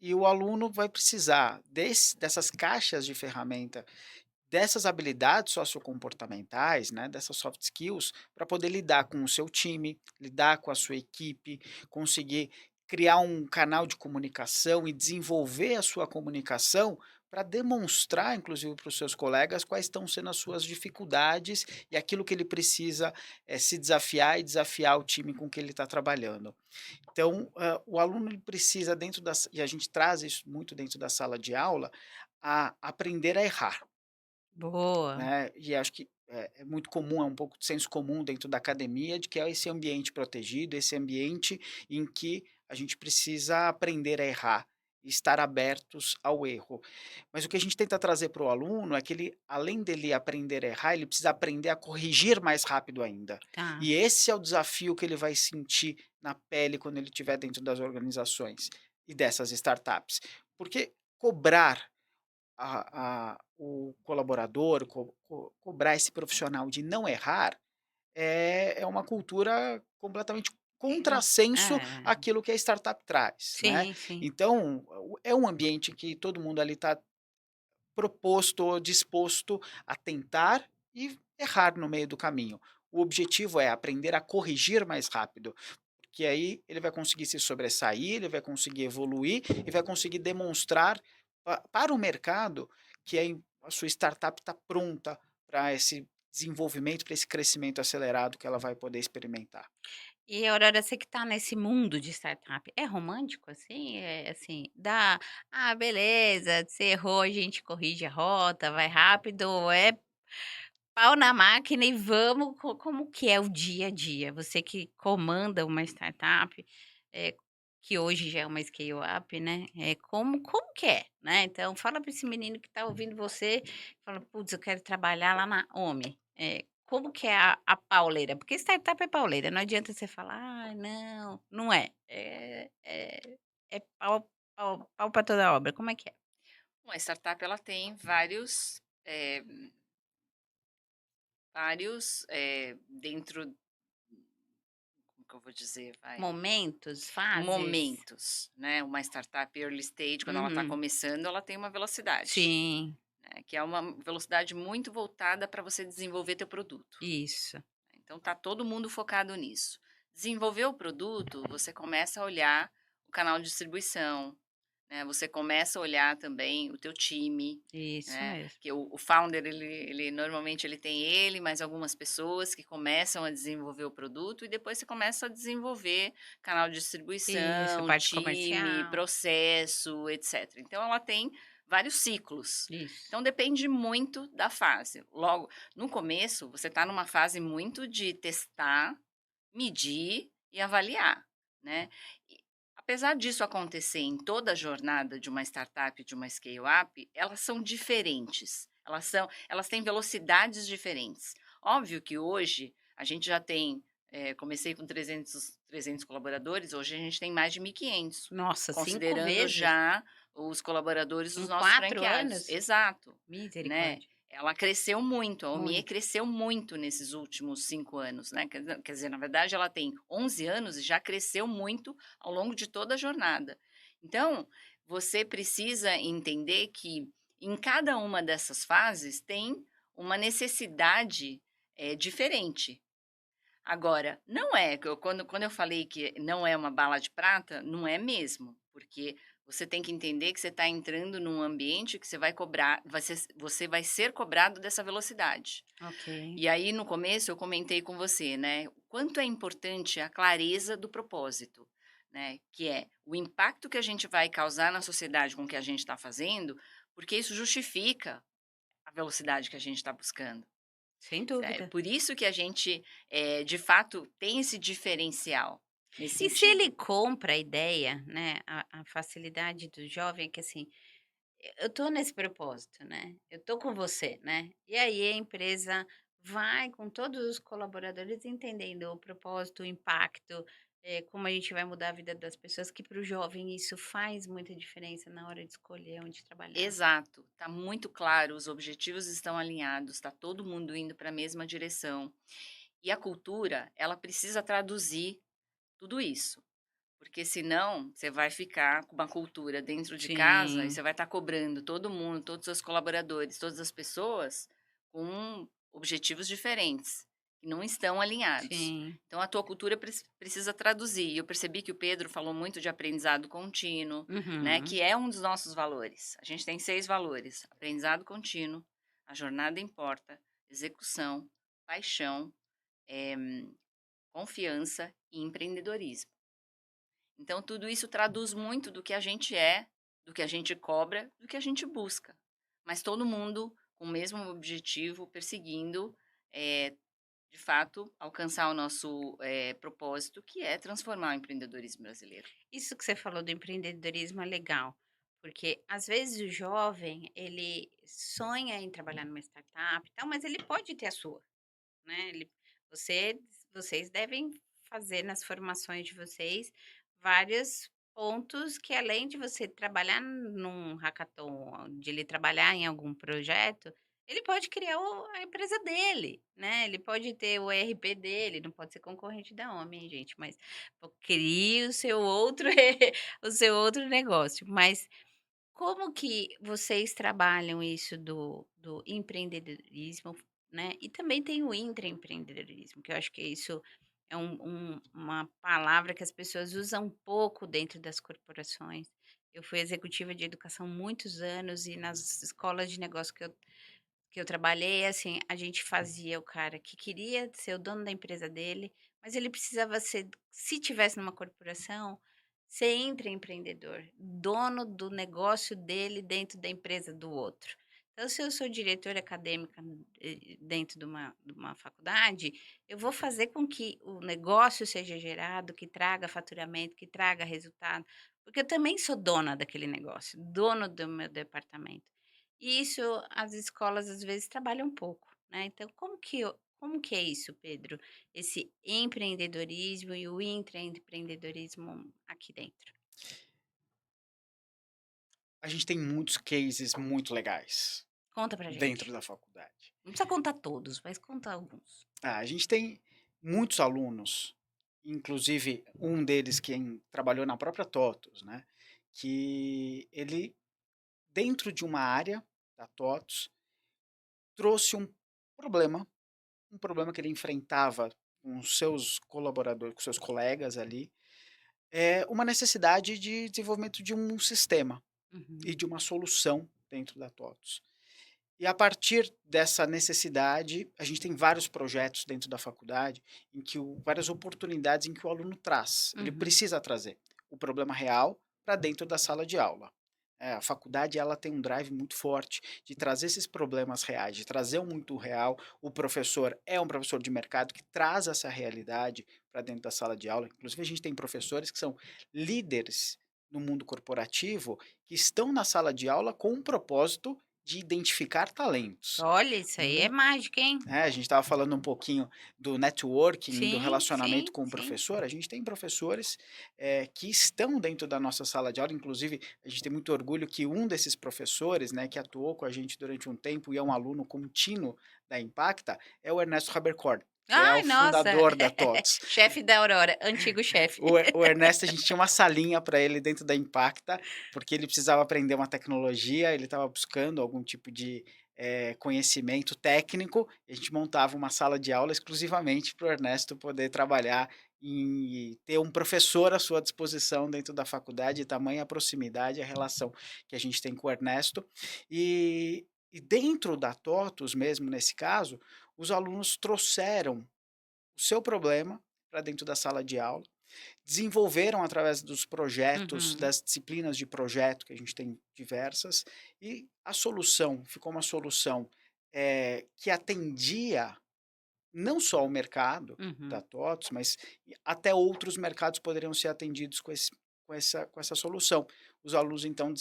e o aluno vai precisar dessas caixas de ferramenta, dessas habilidades sociocomportamentais, né, dessas soft skills, para poder lidar com o seu time, lidar com a sua equipe, conseguir criar um canal de comunicação e desenvolver a sua comunicação para demonstrar, inclusive, para os seus colegas quais estão sendo as suas dificuldades e aquilo que ele precisa se desafiar e desafiar o time com que ele está trabalhando. Então, o aluno ele precisa, e a gente traz isso muito dentro da sala de aula, a aprender a errar, Boa. né, e acho que é muito comum, é um pouco de senso comum dentro da academia, de que é esse ambiente protegido, esse ambiente em que a gente precisa aprender a errar. e estar abertos ao erro. Mas o que a gente tenta trazer para o aluno é que ele, além dele aprender a errar, ele precisa aprender a corrigir mais rápido ainda. Tá. E esse é o desafio que ele vai sentir na pele quando ele estiver dentro das organizações e dessas startups. Porque cobrar o colaborador, cobrar esse profissional de não errar, é uma cultura completamente contrassenso É. àquilo que a startup traz, né. Sim, sim. Então, é um ambiente que todo mundo ali está proposto ou disposto a tentar e errar no meio do caminho. O objetivo é aprender a corrigir mais rápido, porque aí ele vai conseguir se sobressair, ele vai conseguir evoluir e vai conseguir demonstrar para o mercado que a sua startup está pronta para esse desenvolvimento, para esse crescimento acelerado que ela vai poder experimentar. E Aurora, você que tá nesse mundo de startup, é romântico assim? É assim, dá: "Ah, beleza, você errou, a gente corrige a rota, vai rápido", ou é pau na máquina e vamos, como que é o dia a dia? Você que comanda uma startup, que hoje já é uma scale up, né, como que é, né? Então fala para esse menino que tá ouvindo você, fala: "Putz, eu quero trabalhar lá na Ome". Como que é a pauleira? Porque startup é pauleira, não adianta você falar: "Ah, não", não é. É pau pra toda obra, como é que é? Uma startup ela tem vários, dentro, como que eu vou dizer, vai, Momentos, fases? momentos, né. Uma startup early stage, quando ela está Uhum. começando, ela tem uma velocidade, Sim, né, que é uma velocidade muito voltada para você desenvolver teu produto. isso. Então tá todo mundo focado nisso. Desenvolver o produto, você começa a olhar o canal de distribuição, né, você começa a olhar também o teu time, Isso né, mesmo. que o founder ele normalmente ele tem ele, mais algumas pessoas que começam a desenvolver o produto e depois você começa a desenvolver canal de Isso, distribuição, parte time, comercial. processo, etc. Então ela tem vários ciclos. Isso. Então depende muito da fase. Logo, no começo, você está numa fase muito de testar, medir e avaliar, né. E, apesar disso acontecer em toda a jornada de uma startup, de uma scale up, elas são diferentes, elas têm velocidades diferentes. Óbvio que hoje a gente já tem, comecei com 300 colaboradores, hoje a gente tem mais de 1.500, Nossa, 5 considerando vezes já os colaboradores em dos nossos 4 franqueados. anos? Exato, né. Misericórdia. Ela cresceu muito, a Omie Muito. cresceu muito nesses últimos 5 anos, né, quer dizer, na verdade ela tem 11 anos e já cresceu muito ao longo de toda a jornada. Então, você precisa entender que em cada uma dessas fases tem uma necessidade, diferente. Agora, não é que eu quando eu falei que não é uma bala de prata, não é mesmo, porque você tem que entender que você está entrando num ambiente que você vai ser cobrado dessa velocidade. Ok. E aí no começo eu comentei com você, né, o quanto é importante a clareza do propósito, né, que é o impacto que a gente vai causar na sociedade com o que a gente está fazendo, porque isso justifica a velocidade que a gente está buscando. Sem É dúvida. por isso que a gente, de fato, tem esse diferencial nesse E se ele sentido. compra a ideia, né, a facilidade do jovem é que assim, eu tô nesse propósito, né, eu tô com você, né, e aí a empresa vai com todos os colaboradores entendendo o propósito, o impacto, como a gente vai mudar a vida das pessoas, que para o jovem isso faz muita diferença na hora de escolher onde trabalhar. Exato, tá muito claro, os objetivos estão alinhados, está todo mundo indo para a mesma direção. E a cultura, ela precisa traduzir tudo isso, porque senão você vai ficar com uma cultura dentro de casa e Sim, você vai estar cobrando todo mundo, todos os seus colaboradores, todas as pessoas com objetivos diferentes, que não estão alinhados. sim. Então a tua cultura precisa traduzir. E eu percebi que o Pedro falou muito de aprendizado contínuo, né, Uhum. que é um dos nossos valores. A gente tem 6 valores: aprendizado contínuo, a jornada importa, execução, paixão, eh, confiança e empreendedorismo. Então tudo isso traduz muito do que a gente é, do que a gente cobra, do que a gente busca. Mas todo mundo com o mesmo objetivo, perseguindo, de fato, alcançar o nosso, propósito, que é transformar o empreendedorismo brasileiro. Isso que você falou do empreendedorismo é legal, Porque às vezes o jovem, ele sonha em trabalhar numa startup e tal, mas ele pode ter a sua, né, você vocês devem fazer nas formações de vocês vários pontos que além de você trabalhar num hackathon, de ele trabalhar em algum projeto, ele pode criar a empresa dele, né, ele pode ter o ERP dele, não pode ser concorrente da Homem, gente, mas pô, crie o seu outro o seu outro negócio. Mas como que vocês trabalham isso do empreendedorismo, né, e também tem o intraempreendedorismo, que eu acho que isso é uma palavra que as pessoas usam pouco dentro das corporações. Eu fui executiva de educação muitos anos e nas escolas de negócio que eu trabalhei, assim, a gente fazia o cara que queria ser o dono da empresa dele, mas ele precisava ser, se tivesse numa corporação, ser intraempreendedor, dono do negócio dele dentro da empresa do outro. Então, se eu sou diretora acadêmica dentro de uma faculdade, eu vou fazer com que o negócio seja gerado, que traga faturamento, que traga resultado, porque eu também sou dona daquele negócio, dono do meu departamento. E isso as escolas às vezes trabalham um pouco, né. Então como que é isso, Pedro? Esse empreendedorismo e o intraempreendedorismo aqui dentro? A gente tem muitos cases muito legais Conta pra dentro gente. da faculdade. Não precisa contar todos, mas conta alguns. A gente tem muitos alunos, inclusive um deles quem trabalhou na própria TOTUS, né, que ele, dentro de uma área da TOTUS, trouxe problema, um problema que ele enfrentava com os seus colaboradores, com seus colegas ali, é uma necessidade de desenvolvimento de um sistema e Uhum, de uma solução dentro da TOTUS. E a partir dessa necessidade, a gente tem vários projetos dentro da faculdade, em que várias oportunidades em que o aluno traz, ele uhum. precisa trazer o problema real para dentro da sala de aula. A faculdade ela tem um drive muito forte de trazer esses problemas reais, de trazer um muito real. O professor é um professor de mercado que traz essa realidade para dentro da sala de aula. Inclusive, a gente tem professores que são líderes no mundo corporativo que estão na sala de aula com um propósito de identificar talentos. Olha, isso aí é Um mágica, hein? A gente estava falando um pouquinho do networking, do Sim, relacionamento sim, com o sim. professor. A gente tem professores, que estão dentro da nossa sala de aula, inclusive a gente tem muito orgulho que um desses professores, né, que atuou com a gente durante um tempo e é um aluno contínuo da Impacta, é o Ernesto Habercorn, que é o Ai, nossa, fundador da TOTS. chefe da Aurora, antigo chefe. O Ernesto, a gente tinha uma salinha para ele dentro da Impacta, porque ele precisava aprender uma tecnologia, ele estava buscando algum tipo de, conhecimento técnico, e a gente montava uma sala de aula exclusivamente para o Ernesto poder trabalhar e ter um professor à sua disposição dentro da faculdade, tamanha proximidade, a relação que a gente tem com o Ernesto. E dentro da TOTUS mesmo, nesse caso, os alunos trouxeram o seu problema para dentro da sala de aula, desenvolveram através dos projetos, Uhum, das disciplinas de projeto, que a gente tem diversas, e a solução ficou uma solução, que atendia não só o mercado da uhum. TOTOS, mas até outros mercados poderiam ser atendidos com essa solução. Os alunos então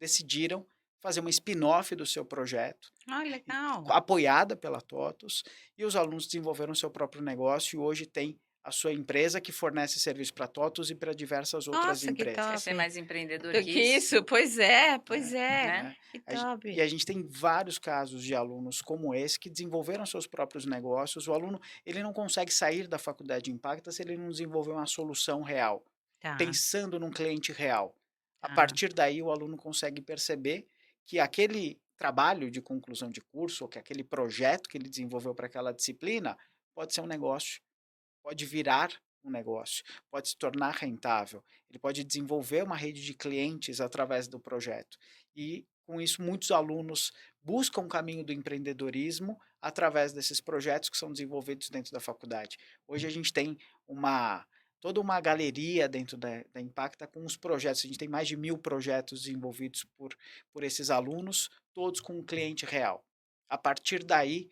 decidiram fazer uma spin-off do seu projeto, Ah, e legal. apoiada pela TOTUS, e os alunos desenvolveram seu próprio negócio e hoje tem a sua empresa que fornece serviço para a TOTUS e para diversas outras Nossa, que Quer empresas. ser top. mais empreendedor Do que que isso, isso? Pois Né, é, né? né. que E top. a gente tem vários casos de alunos como esse que desenvolveram seus próprios negócios. O aluno, ele não consegue sair da faculdade Impacta se ele não desenvolver uma solução real, Tá, pensando num cliente real. A tá. partir daí o aluno consegue perceber que aquele trabalho de conclusão de curso, ou que aquele projeto que ele desenvolveu para aquela disciplina, pode ser um negócio, pode virar um negócio, pode se tornar rentável, ele pode desenvolver uma rede de clientes através do projeto. E com isso muitos alunos buscam o caminho do empreendedorismo através desses projetos que são desenvolvidos dentro da faculdade. Hoje a gente tem uma toda uma galeria dentro da Impacta com os projetos. A gente tem mais de 1000 projetos desenvolvidos por esses alunos, todos com um cliente real. A partir daí,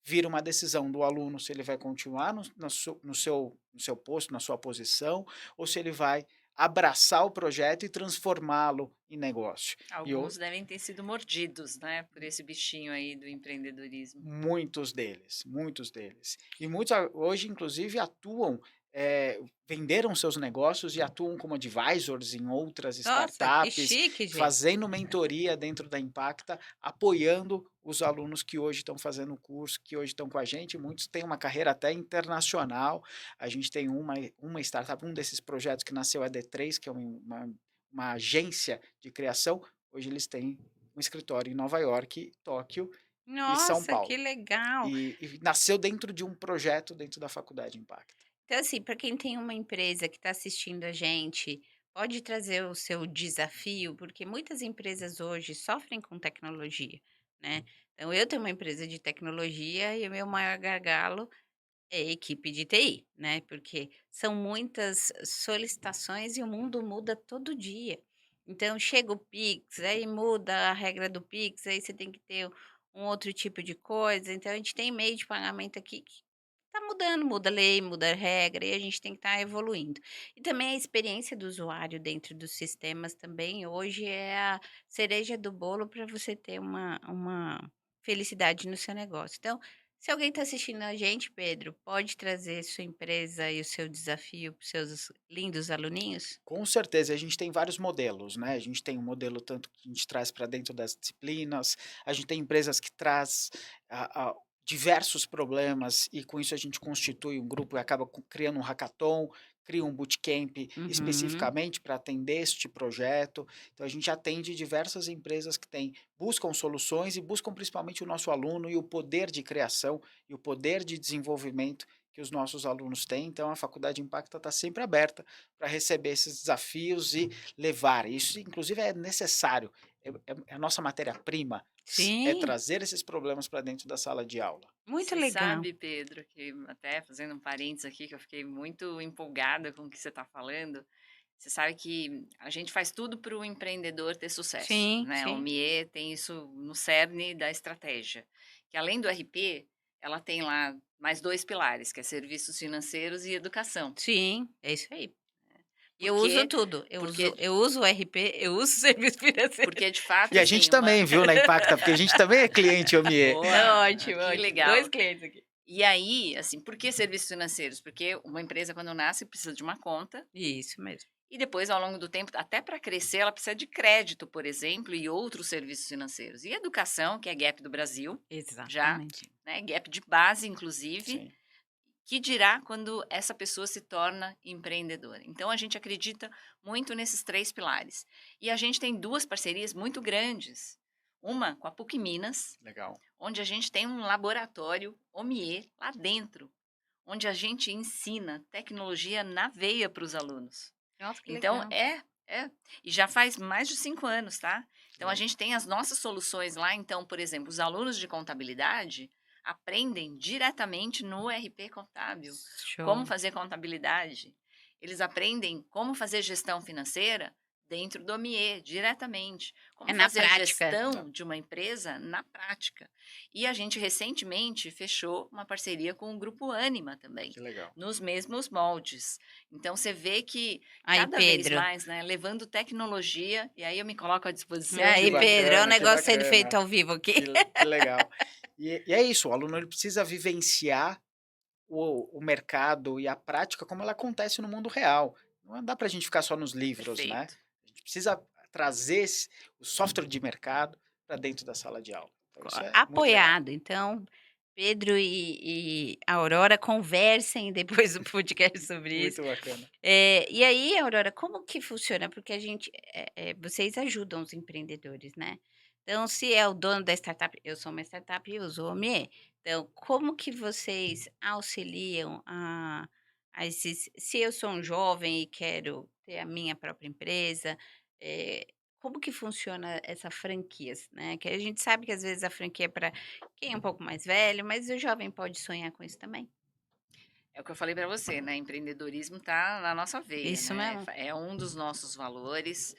vira uma decisão do aluno se ele vai continuar no seu posto, na sua posição, ou se ele vai abraçar o projeto e transformá-lo em negócio. E Alguns devem ter sido mordidos, né, por esse bichinho aí do empreendedorismo. muitos deles, muitos deles. E muitos hoje, inclusive, atuam, venderam seus negócios e atuam como advisors em outras Nossa, que startups, chique, gente. fazendo mentoria dentro da Impacta, apoiando os alunos que hoje estão fazendo o curso, que hoje estão com a gente. Muitos têm uma carreira até internacional. A gente tem uma startup, um desses projetos que nasceu a D3, que é uma agência de criação. Hoje eles têm um escritório em Nova York, Tóquio e São Nossa, que Paulo. legal. E nasceu dentro de um projeto dentro da Faculdade Impacta. Então, assim, para quem tem uma empresa que está assistindo a gente, pode trazer o seu desafio, porque muitas empresas hoje sofrem com tecnologia, né? Então, eu tenho uma empresa de tecnologia e o meu maior gargalo é a equipe de TI, né? Porque são muitas solicitações e o mundo muda todo dia. Então, chega o Pix, aí muda a regra do Pix, aí você tem que ter um outro tipo de coisa. Então, a gente tem meio de pagamento aqui que tá mudando, muda a lei, muda a regra e a gente tem que estar evoluindo. E também a experiência do usuário dentro dos sistemas também hoje é a cereja do bolo para você ter uma felicidade no seu negócio. Então, se alguém está assistindo a gente, Pedro, pode trazer sua empresa e o seu desafio para os seus lindos aluninhos? Com certeza, a gente tem vários modelos, né? A gente tem um modelo tanto que a gente traz para dentro das disciplinas, a gente tem empresas que traz diversos problemas e com isso a gente constitui um grupo e acaba criando um hackathon, cria um bootcamp Uhum. especificamente para atender este projeto. Então a gente atende diversas empresas que buscam soluções e buscam principalmente o nosso aluno e o poder de criação e o poder de desenvolvimento que os nossos alunos têm. Então a Faculdade Impacta está sempre aberta para receber esses desafios e levar. Isso, inclusive, é necessário. É a nossa matéria-prima, é Sim, trazer esses problemas para dentro da sala de aula. muito Você legal. sabe, Pedro, que até fazendo um parênteses aqui, que eu fiquei muito empolgada com o que você está falando. Você sabe que a gente faz tudo para o empreendedor ter sucesso, Sim, né? O sim. MIE tem isso no cerne da estratégia, que além do RP, ela tem lá mais dois pilares, que é serviços financeiros e educação. Sim, é isso aí. E Por eu uso quê? tudo. Porque, Eu uso o RP, eu uso o serviço financeiro. porque de fato, E a gente assim, uma. também, viu, na Impacta, porque a gente também é cliente OMIE. Boa, Ótimo, que ótimo. 2 legal. clientes aqui. E aí, assim, por que serviços financeiros? Porque uma empresa, quando nasce, precisa de uma conta. Isso mesmo. E depois, ao longo do tempo, até para crescer, ela precisa de crédito, por exemplo, e outros serviços financeiros. E educação, que é Gap do Brasil, já, Exatamente. né? Gap de base, inclusive, Sim, que dirá quando essa pessoa se torna empreendedora. Então, a gente acredita muito nesses três pilares. E a gente tem duas parcerias muito grandes. Uma com a PUC Minas, legal. onde a gente tem um laboratório OMIE lá dentro, onde a gente ensina tecnologia na veia para os alunos. Nossa, que Então, legal. é. E já faz mais de 5 anos, tá? Então, a Le- gente tem as nossas soluções lá. Então, por exemplo, os alunos de contabilidade aprendem diretamente no RP Contábil como Show. fazer contabilidade. Eles aprendem como fazer gestão financeira dentro do MIE, diretamente. É Como na fazer a prática. gestão de uma empresa na prática. E a gente recentemente fechou uma parceria com o Grupo Ânima também, Que legal. nos mesmos moldes. Então, você vê que Aí, cada vez Pedro. mais, né, levando tecnologia, e aí eu me coloco à disposição Que Aí, de. Pedro, é um bacana, que negócio sendo feito bacana. ao vivo aqui. Que legal. E é isso, o aluno ele precisa vivenciar o mercado e a prática como ela acontece no mundo real. Não dá para a gente ficar só nos livros, né? Perfeito. A gente precisa trazer o software de mercado para dentro da sala de aula. Então isso é muito legal. Apoiado. Então, Pedro e Aurora conversem depois do podcast sobre isso. Muito bacana. E aí, Aurora, como que funciona? Porque a gente, vocês ajudam os empreendedores, né? Então, se é o dono da startup, eu sou uma startup e uso o OMIE. Então, como que vocês auxiliam a esses... Se eu sou um jovem e quero ter a minha própria empresa, eh, como que funciona essa franquias, né? Que a gente sabe que às vezes a franquia é para quem é um pouco mais velho, mas o jovem pode sonhar com isso também. É o que eu falei para você, né? Empreendedorismo tá na nossa veia, Isso né? mesmo? É um dos nossos valores.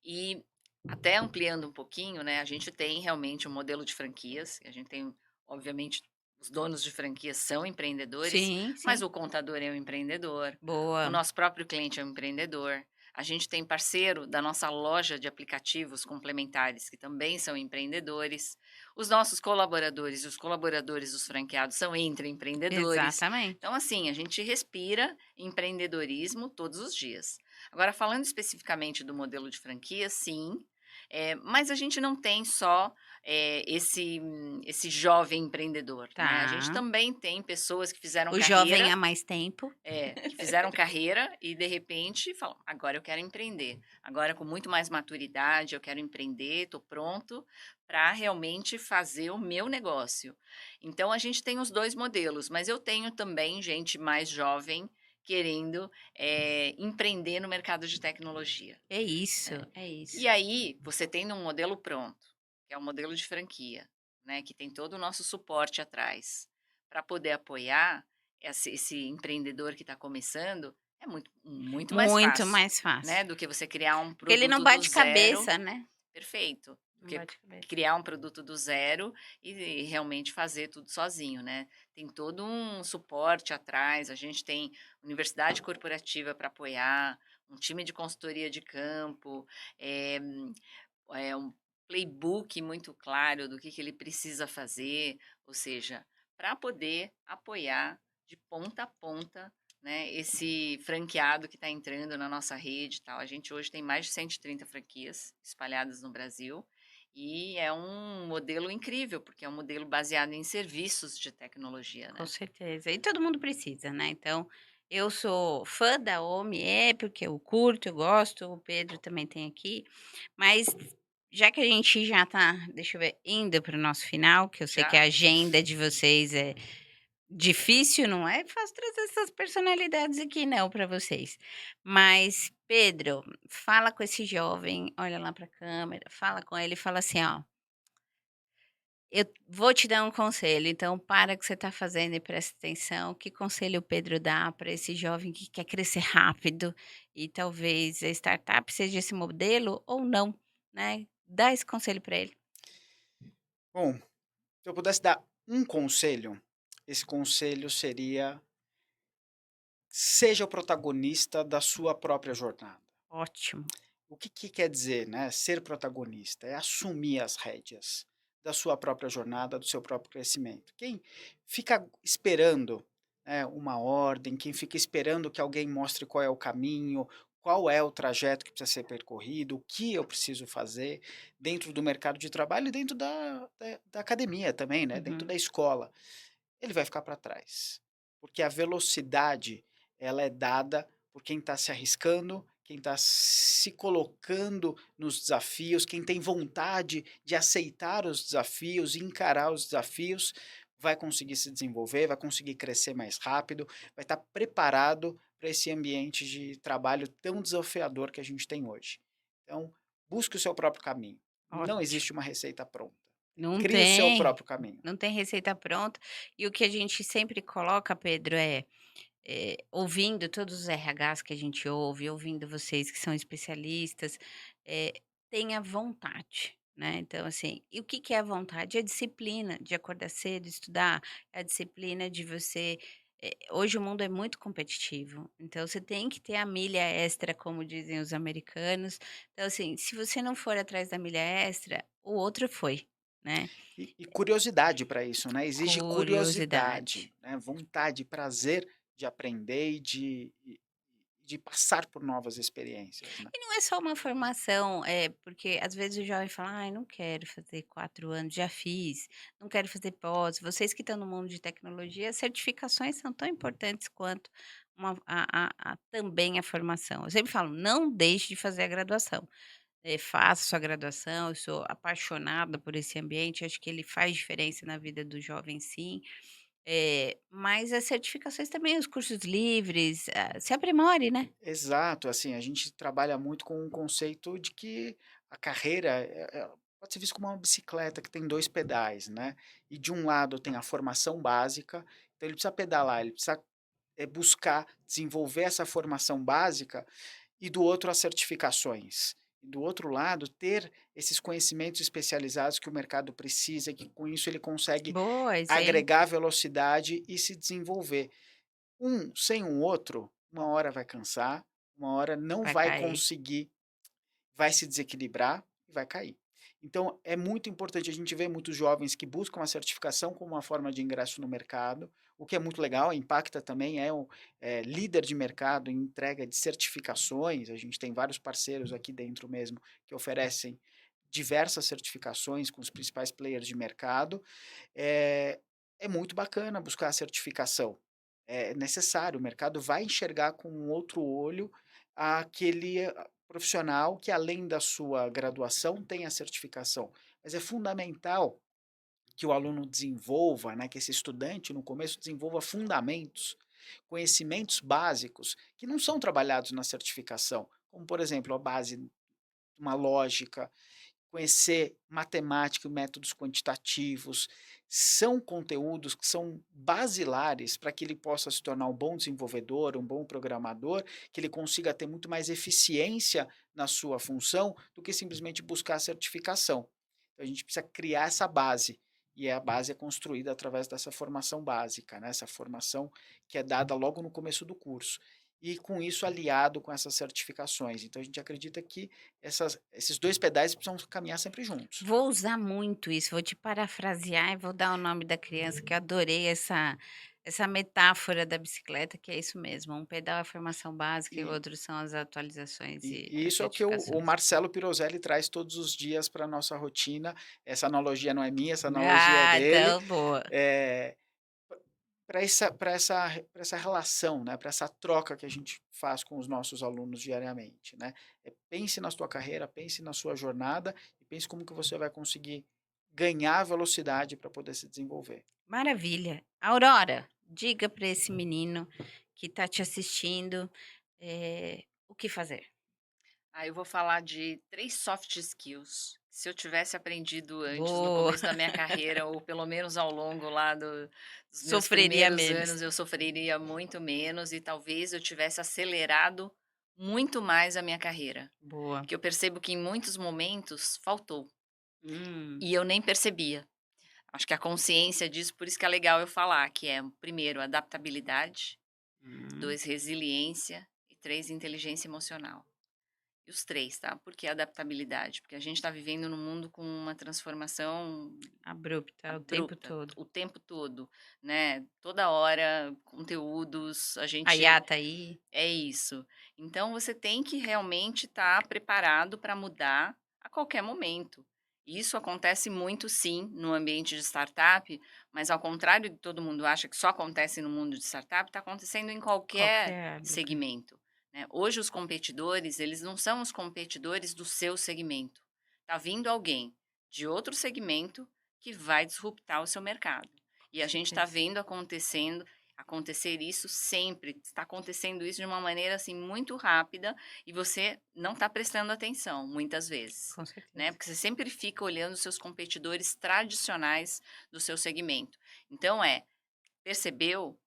E até ampliando um pouquinho, né? A gente tem realmente um modelo de franquias. A gente tem, obviamente, os donos de franquias são empreendedores, Sim, mas sim. o contador é um empreendedor, o Boa. nosso próprio cliente é um empreendedor. A gente tem parceiro da nossa loja de aplicativos complementares, que também são empreendedores. Os nossos colaboradores e os colaboradores dos franqueados são intraempreendedores. Exatamente. Então, assim, a gente respira empreendedorismo todos os dias. Agora, falando especificamente do modelo de franquia, sim, mas a gente não tem só esse jovem empreendedor, né? A gente Tá. também tem pessoas que fizeram O jovem carreira, há mais tempo. que fizeram carreira e de repente falam: agora eu quero empreender. Agora, com muito mais maturidade, eu quero empreender, estou pronto para realmente fazer o meu negócio. Então, a gente tem os dois modelos, mas eu tenho também gente mais jovem querendo empreender no mercado de tecnologia. É isso, Né? é isso. E aí, você tem um modelo pronto, que é o modelo de franquia, né, que tem todo o nosso suporte atrás, para poder apoiar esse empreendedor que está começando, é muito mais Muito fácil, mais fácil. né, do que você criar um Porque ele não produto do bate zero. cabeça, né? Perfeito. Do Não que bate cabeça. criar um produto do zero e realmente fazer tudo sozinho, né. Tem todo um suporte atrás, a gente tem universidade corporativa para apoiar, um time de consultoria de campo, eh, um playbook muito claro do que ele precisa fazer, ou seja, para poder apoiar de ponta a ponta, né, esse franqueado que está entrando na nossa rede e tal. A gente hoje tem mais de 130 franquias espalhadas no Brasil e é um modelo incrível, porque é um modelo baseado em serviços de tecnologia, Com né. certeza. E todo mundo precisa, né? Então, eu sou fã da OMI, porque eu curto, eu gosto, o Pedro também tem aqui. Mas já que a gente já tá, deixa eu ver, indo para o nosso final, que eu sei que a Já? agenda de vocês é difícil, não é fácil trazer essas personalidades aqui não para vocês. Mas, Pedro, fala com esse jovem, olha lá para a câmera, fala com ele e fala assim, ó: "Eu vou te dar um conselho, então para o que você está fazendo e presta atenção, que conselho o Pedro dá para esse jovem que quer crescer rápido e talvez a startup seja esse modelo ou não, né, dá esse conselho para ele". Bom, se eu pudesse dar um conselho, esse conselho seria: seja o protagonista da sua própria jornada. Ótimo. O que quer dizer, né, ser protagonista? É assumir as rédeas da sua própria jornada, do seu próprio crescimento. Quem fica esperando, né, uma ordem, quem fica esperando que alguém mostre qual é o caminho, qual é o trajeto que precisa ser percorrido, o que eu preciso fazer dentro do mercado de trabalho e dentro da academia também, né, dentro Uhum. da escola, ele vai ficar para trás. Porque a velocidade, ela é dada por quem está se arriscando, quem está se colocando nos desafios, quem tem vontade de aceitar os desafios e encarar os desafios, vai conseguir se desenvolver, vai conseguir crescer mais rápido, vai estar preparado para esse ambiente de trabalho tão desafiador que a gente tem hoje. Então, busque o seu próprio caminho. Não Ótimo. existe uma receita pronta. Não Crie o seu tem, próprio caminho. não tem receita pronta. E o que a gente sempre coloca, Pedro, ouvindo todos os RHs que a gente ouve, ouvindo vocês que são especialistas, eh, tenha vontade, né. Então, assim, e o que que é a vontade? É a disciplina de acordar cedo, estudar, é a disciplina de você hoje o mundo é muito competitivo, então você tem que ter a milha extra, como dizem os americanos. Então, assim, se você não for atrás da milha extra, o outro foi, né. E curiosidade para isso, né, exige Curiosidade. curiosidade, né, vontade, prazer de aprender e de passar por novas experiências, né. E não é só uma formação, porque às vezes o jovem fala: "Ai, não quero fazer 4 anos, já fiz, não quero fazer pós". Vocês que estão no mundo de tecnologia, certificações são tão importantes quanto também a formação. Eu sempre falo: "Não deixe de fazer a graduação". Faça sua graduação, eu sou apaixonada por esse ambiente, acho que ele faz diferença na vida do jovem sim, mas as certificações também, os cursos livres, se aprimore, né. Exato, assim, a gente trabalha muito com o conceito de que a carreira pode ser vista como uma bicicleta que tem 2 pedais, né, e de um lado tem a formação básica, então ele precisa pedalar, ele precisa, buscar desenvolver essa formação básica. E do outro as certificações. E do outro lado, ter esses conhecimentos especializados que o mercado precisa, que com isso ele consegue Boa, exemplo. agregar velocidade e se desenvolver. Um sem o outro, uma hora vai cansar, uma hora não Vai vai cair. conseguir, vai se desequilibrar e vai cair. Então, é muito importante, a gente vê muitos jovens que buscam a certificação como uma forma de ingresso no mercado, o que é muito legal, a Impacta também é líder de mercado em entrega de certificações, a gente tem vários parceiros aqui dentro mesmo que oferecem diversas certificações com os principais players de mercado. É é muito bacana buscar a certificação, é necessário, o mercado vai enxergar com um outro olho aquele profissional que além da sua graduação tem a certificação. Mas é fundamental que o aluno desenvolva, né, que esse estudante no começo desenvolva fundamentos, conhecimentos básicos que não são trabalhados na certificação, como por exemplo a base, uma lógica, conhecer matemática e métodos quantitativos, são conteúdos que são basilares para que ele possa se tornar um bom desenvolvedor, um bom programador, que ele consiga ter muito mais eficiência na sua função do que simplesmente buscar a certificação. Então a gente precisa criar essa base, e a base é construída através dessa formação básica, né, essa formação que é dada logo no começo do curso. E com isso aliado com essas certificações. Então a gente acredita que esses 2 pedais precisam caminhar sempre juntos. Vou usar muito isso, vou te parafrasear e vou dar o nome da criança, que eu adorei essa metáfora da bicicleta, que é isso mesmo, um pedal é a formação básica e o E outro são as atualizações e e e as isso é o que o certificações. Marcelo Pirozelli traz todos os dias para a nossa rotina, essa analogia não é minha, essa analogia é Ah, dele, então boa. eh, para essa relação, né, para essa troca que a gente faz com os nossos alunos diariamente, né. Pense na sua carreira, pense na sua jornada e pense como que você vai conseguir ganhar velocidade para poder se desenvolver. Maravilha. Aurora, diga para esse menino que está te assistindo, o que fazer. Eu vou falar de 3 soft skills. Se eu tivesse aprendido antes, no Boa, começo da minha carreira, ou pelo menos ao longo lá dos meus sofreria primeiros menos. anos, eu sofreria muito menos e talvez eu tivesse acelerado muito mais a minha carreira. Boa. Que eu percebo que em muitos momentos faltou, Hum, e eu nem percebia. Acho que a consciência disso, por isso que é legal eu falar, que é, primeiro, adaptabilidade, hum. 2 resiliência e 3 inteligência emocional. E os 3, tá. Por que adaptabilidade? Porque a gente está vivendo num mundo com uma transformação Abrupta o tempo abrupta todo. o tempo todo, né, toda hora conteúdos, a A IA gente tá aí. é isso. Então você tem que realmente estar preparado para mudar a qualquer momento. Isso acontece muito sim no ambiente de startup, mas ao contrário de todo mundo acha que só acontece no mundo de startup, está acontecendo em qualquer Qualquer lugar. segmento, né. Hoje os competidores, eles não são os competidores do seu segmento. Tá vindo alguém de outro segmento que vai disruptar o seu mercado. Com E a gente está certeza. vendo acontecer isso sempre, está acontecendo isso de uma maneira, assim, muito rápida e você não está prestando atenção, muitas vezes, Com né, certeza. porque você sempre fica olhando os seus competidores tradicionais do seu segmento. Então percebeu,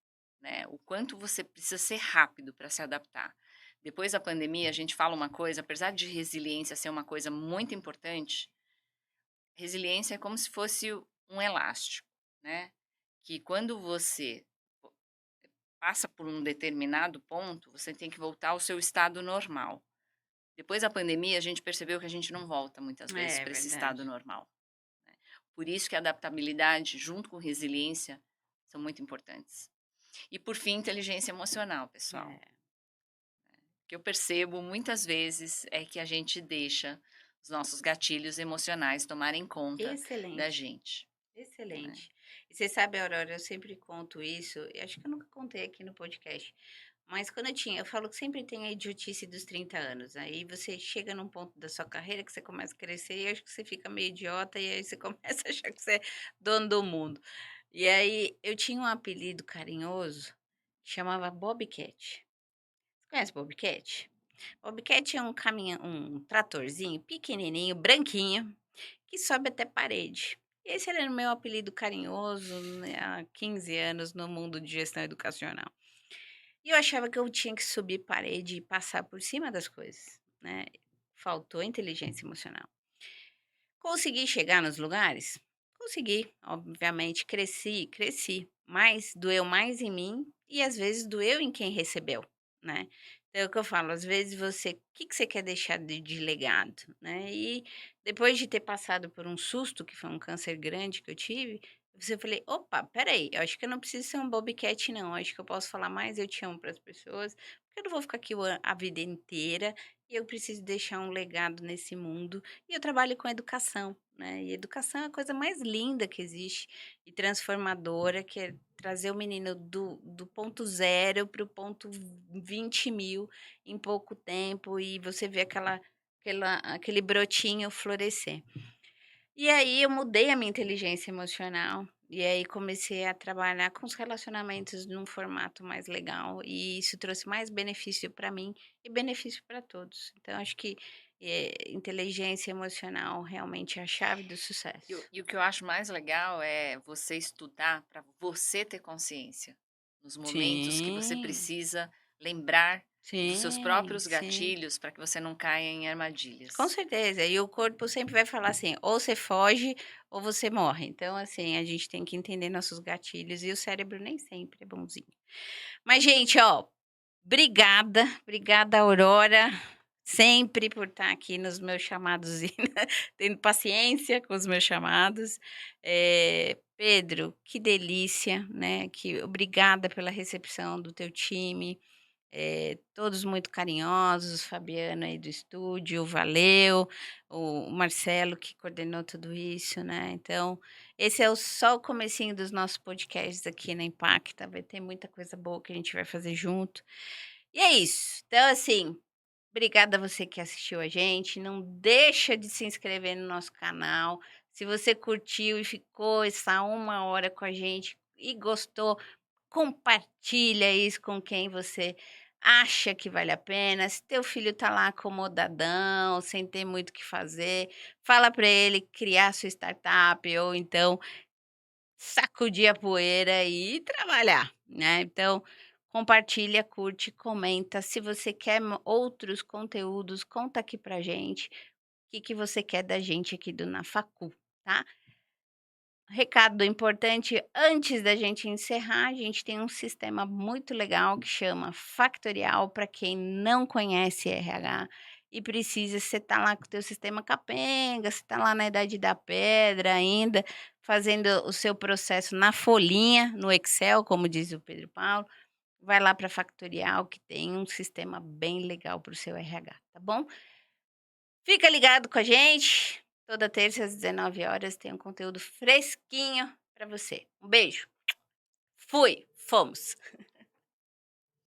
né, o quanto você precisa ser rápido para se adaptar. Depois da pandemia, a gente fala uma coisa, apesar de resiliência ser uma coisa muito importante, resiliência é como se fosse um elástico, né, que quando você passa por um determinado ponto, você tem que voltar ao seu estado normal. Depois da pandemia, a gente percebeu que a gente não volta muitas vezes É para esse estado verdade. normal, né. Por isso que a adaptabilidade, junto com resiliência, são muito importantes. E por fim, inteligência emocional, pessoal. É. O que eu percebo muitas vezes é que a gente deixa os nossos gatilhos emocionais tomarem conta da Excelente, gente, né. excelente. E você sabe, Aurora, eu sempre conto isso, e acho que eu nunca contei aqui no podcast, mas quando eu falo que sempre tem a idiotice dos 30 anos, aí você chega num ponto da sua carreira que você começa a crescer e acho que você fica meio idiota e aí você começa a achar que você é dono do mundo. E aí eu tinha um apelido carinhoso que chamava Bobcat. Você conhece Bobcat? Bobcat é um caminhão, um tratorzinho pequenininho, branquinho, que sobe até parede. Esse era o meu apelido carinhoso, né, há 15 anos no mundo de gestão educacional. E eu achava que eu tinha que subir parede e passar por cima das coisas, né? Faltou inteligência emocional. Consegui chegar nos lugares? Consegui, obviamente, cresci, mas doeu mais em mim e às vezes doeu em quem recebeu, né? Então é o que eu falo, às vezes você o que que você quer deixar de legado, né. E depois de ter passado por um susto, que foi um câncer grande que eu tive, você falei: "Opa, espera aí, eu acho que eu não preciso ser um bobcat não, acho que eu posso falar mais 'eu te amo' para as pessoas, porque eu não vou ficar aqui a vida inteira, e eu preciso deixar um legado nesse mundo". E eu trabalho com educação, né, e educação é a coisa mais linda que existe e transformadora, que é trazer o menino do ponto zero para o ponto 20.000 em pouco tempo e você vê aquele brotinho florescer. E aí eu mudei a minha inteligência emocional, e aí comecei a trabalhar com os relacionamentos num formato mais legal, e isso trouxe mais benefício para mim e benefício para todos. Então acho que, inteligência emocional realmente é a chave do sucesso. E o que eu acho mais legal é você estudar para você ter consciência, nos momentos que você Sim, precisa lembrar dos seus sim, próprios sim. gatilhos para que você não caia em Com armadilhas. certeza, e o corpo sempre vai falar assim: ou você foge ou você morre. Então, assim, a gente tem que entender nossos gatilhos e o cérebro nem sempre é bonzinho. Mas, gente, ó, obrigada, obrigada, Aurora, sempre por estar aqui nos meus chamados e tendo paciência com os meus chamados. Pedro, que delícia, né? Que obrigada pela recepção do teu time. Todos muito carinhosos, Fabiano aí do estúdio, valeu, o Marcelo que coordenou tudo isso, né, então, esse é só o comecinho dos nossos podcasts aqui na Impacta, vai ter muita coisa boa que a gente vai fazer junto. E é isso, então assim, obrigada a você que assistiu a gente, não deixa de se inscrever no nosso canal, se você curtiu e ficou essa 1 hora com a gente e gostou, compartilha isso com quem você acha que vale a pena. Se teu filho tá lá acomodadão, sem ter muito o que fazer, fala para ele criar sua startup ou então sacudir a poeira e trabalhar, né. Então, compartilha, curte, comenta. Se você quer outros conteúdos, conta aqui pra gente, o que que você quer da gente aqui do Na Facu, tá. Recado importante antes da gente encerrar, a gente tem um sistema muito legal que chama Factorial, para quem não conhece RH e precisa, você tá lá com o teu sistema capenga, você tá lá na idade da pedra ainda, fazendo o seu processo na folhinha, no Excel, como diz o Pedro Paulo, vai lá para Factorial que tem um sistema bem legal para o seu RH, tá bom? Fica ligado com a gente. Toda terça às 19 horas tem um conteúdo fresquinho para você. Um beijo. Fui. Fomos.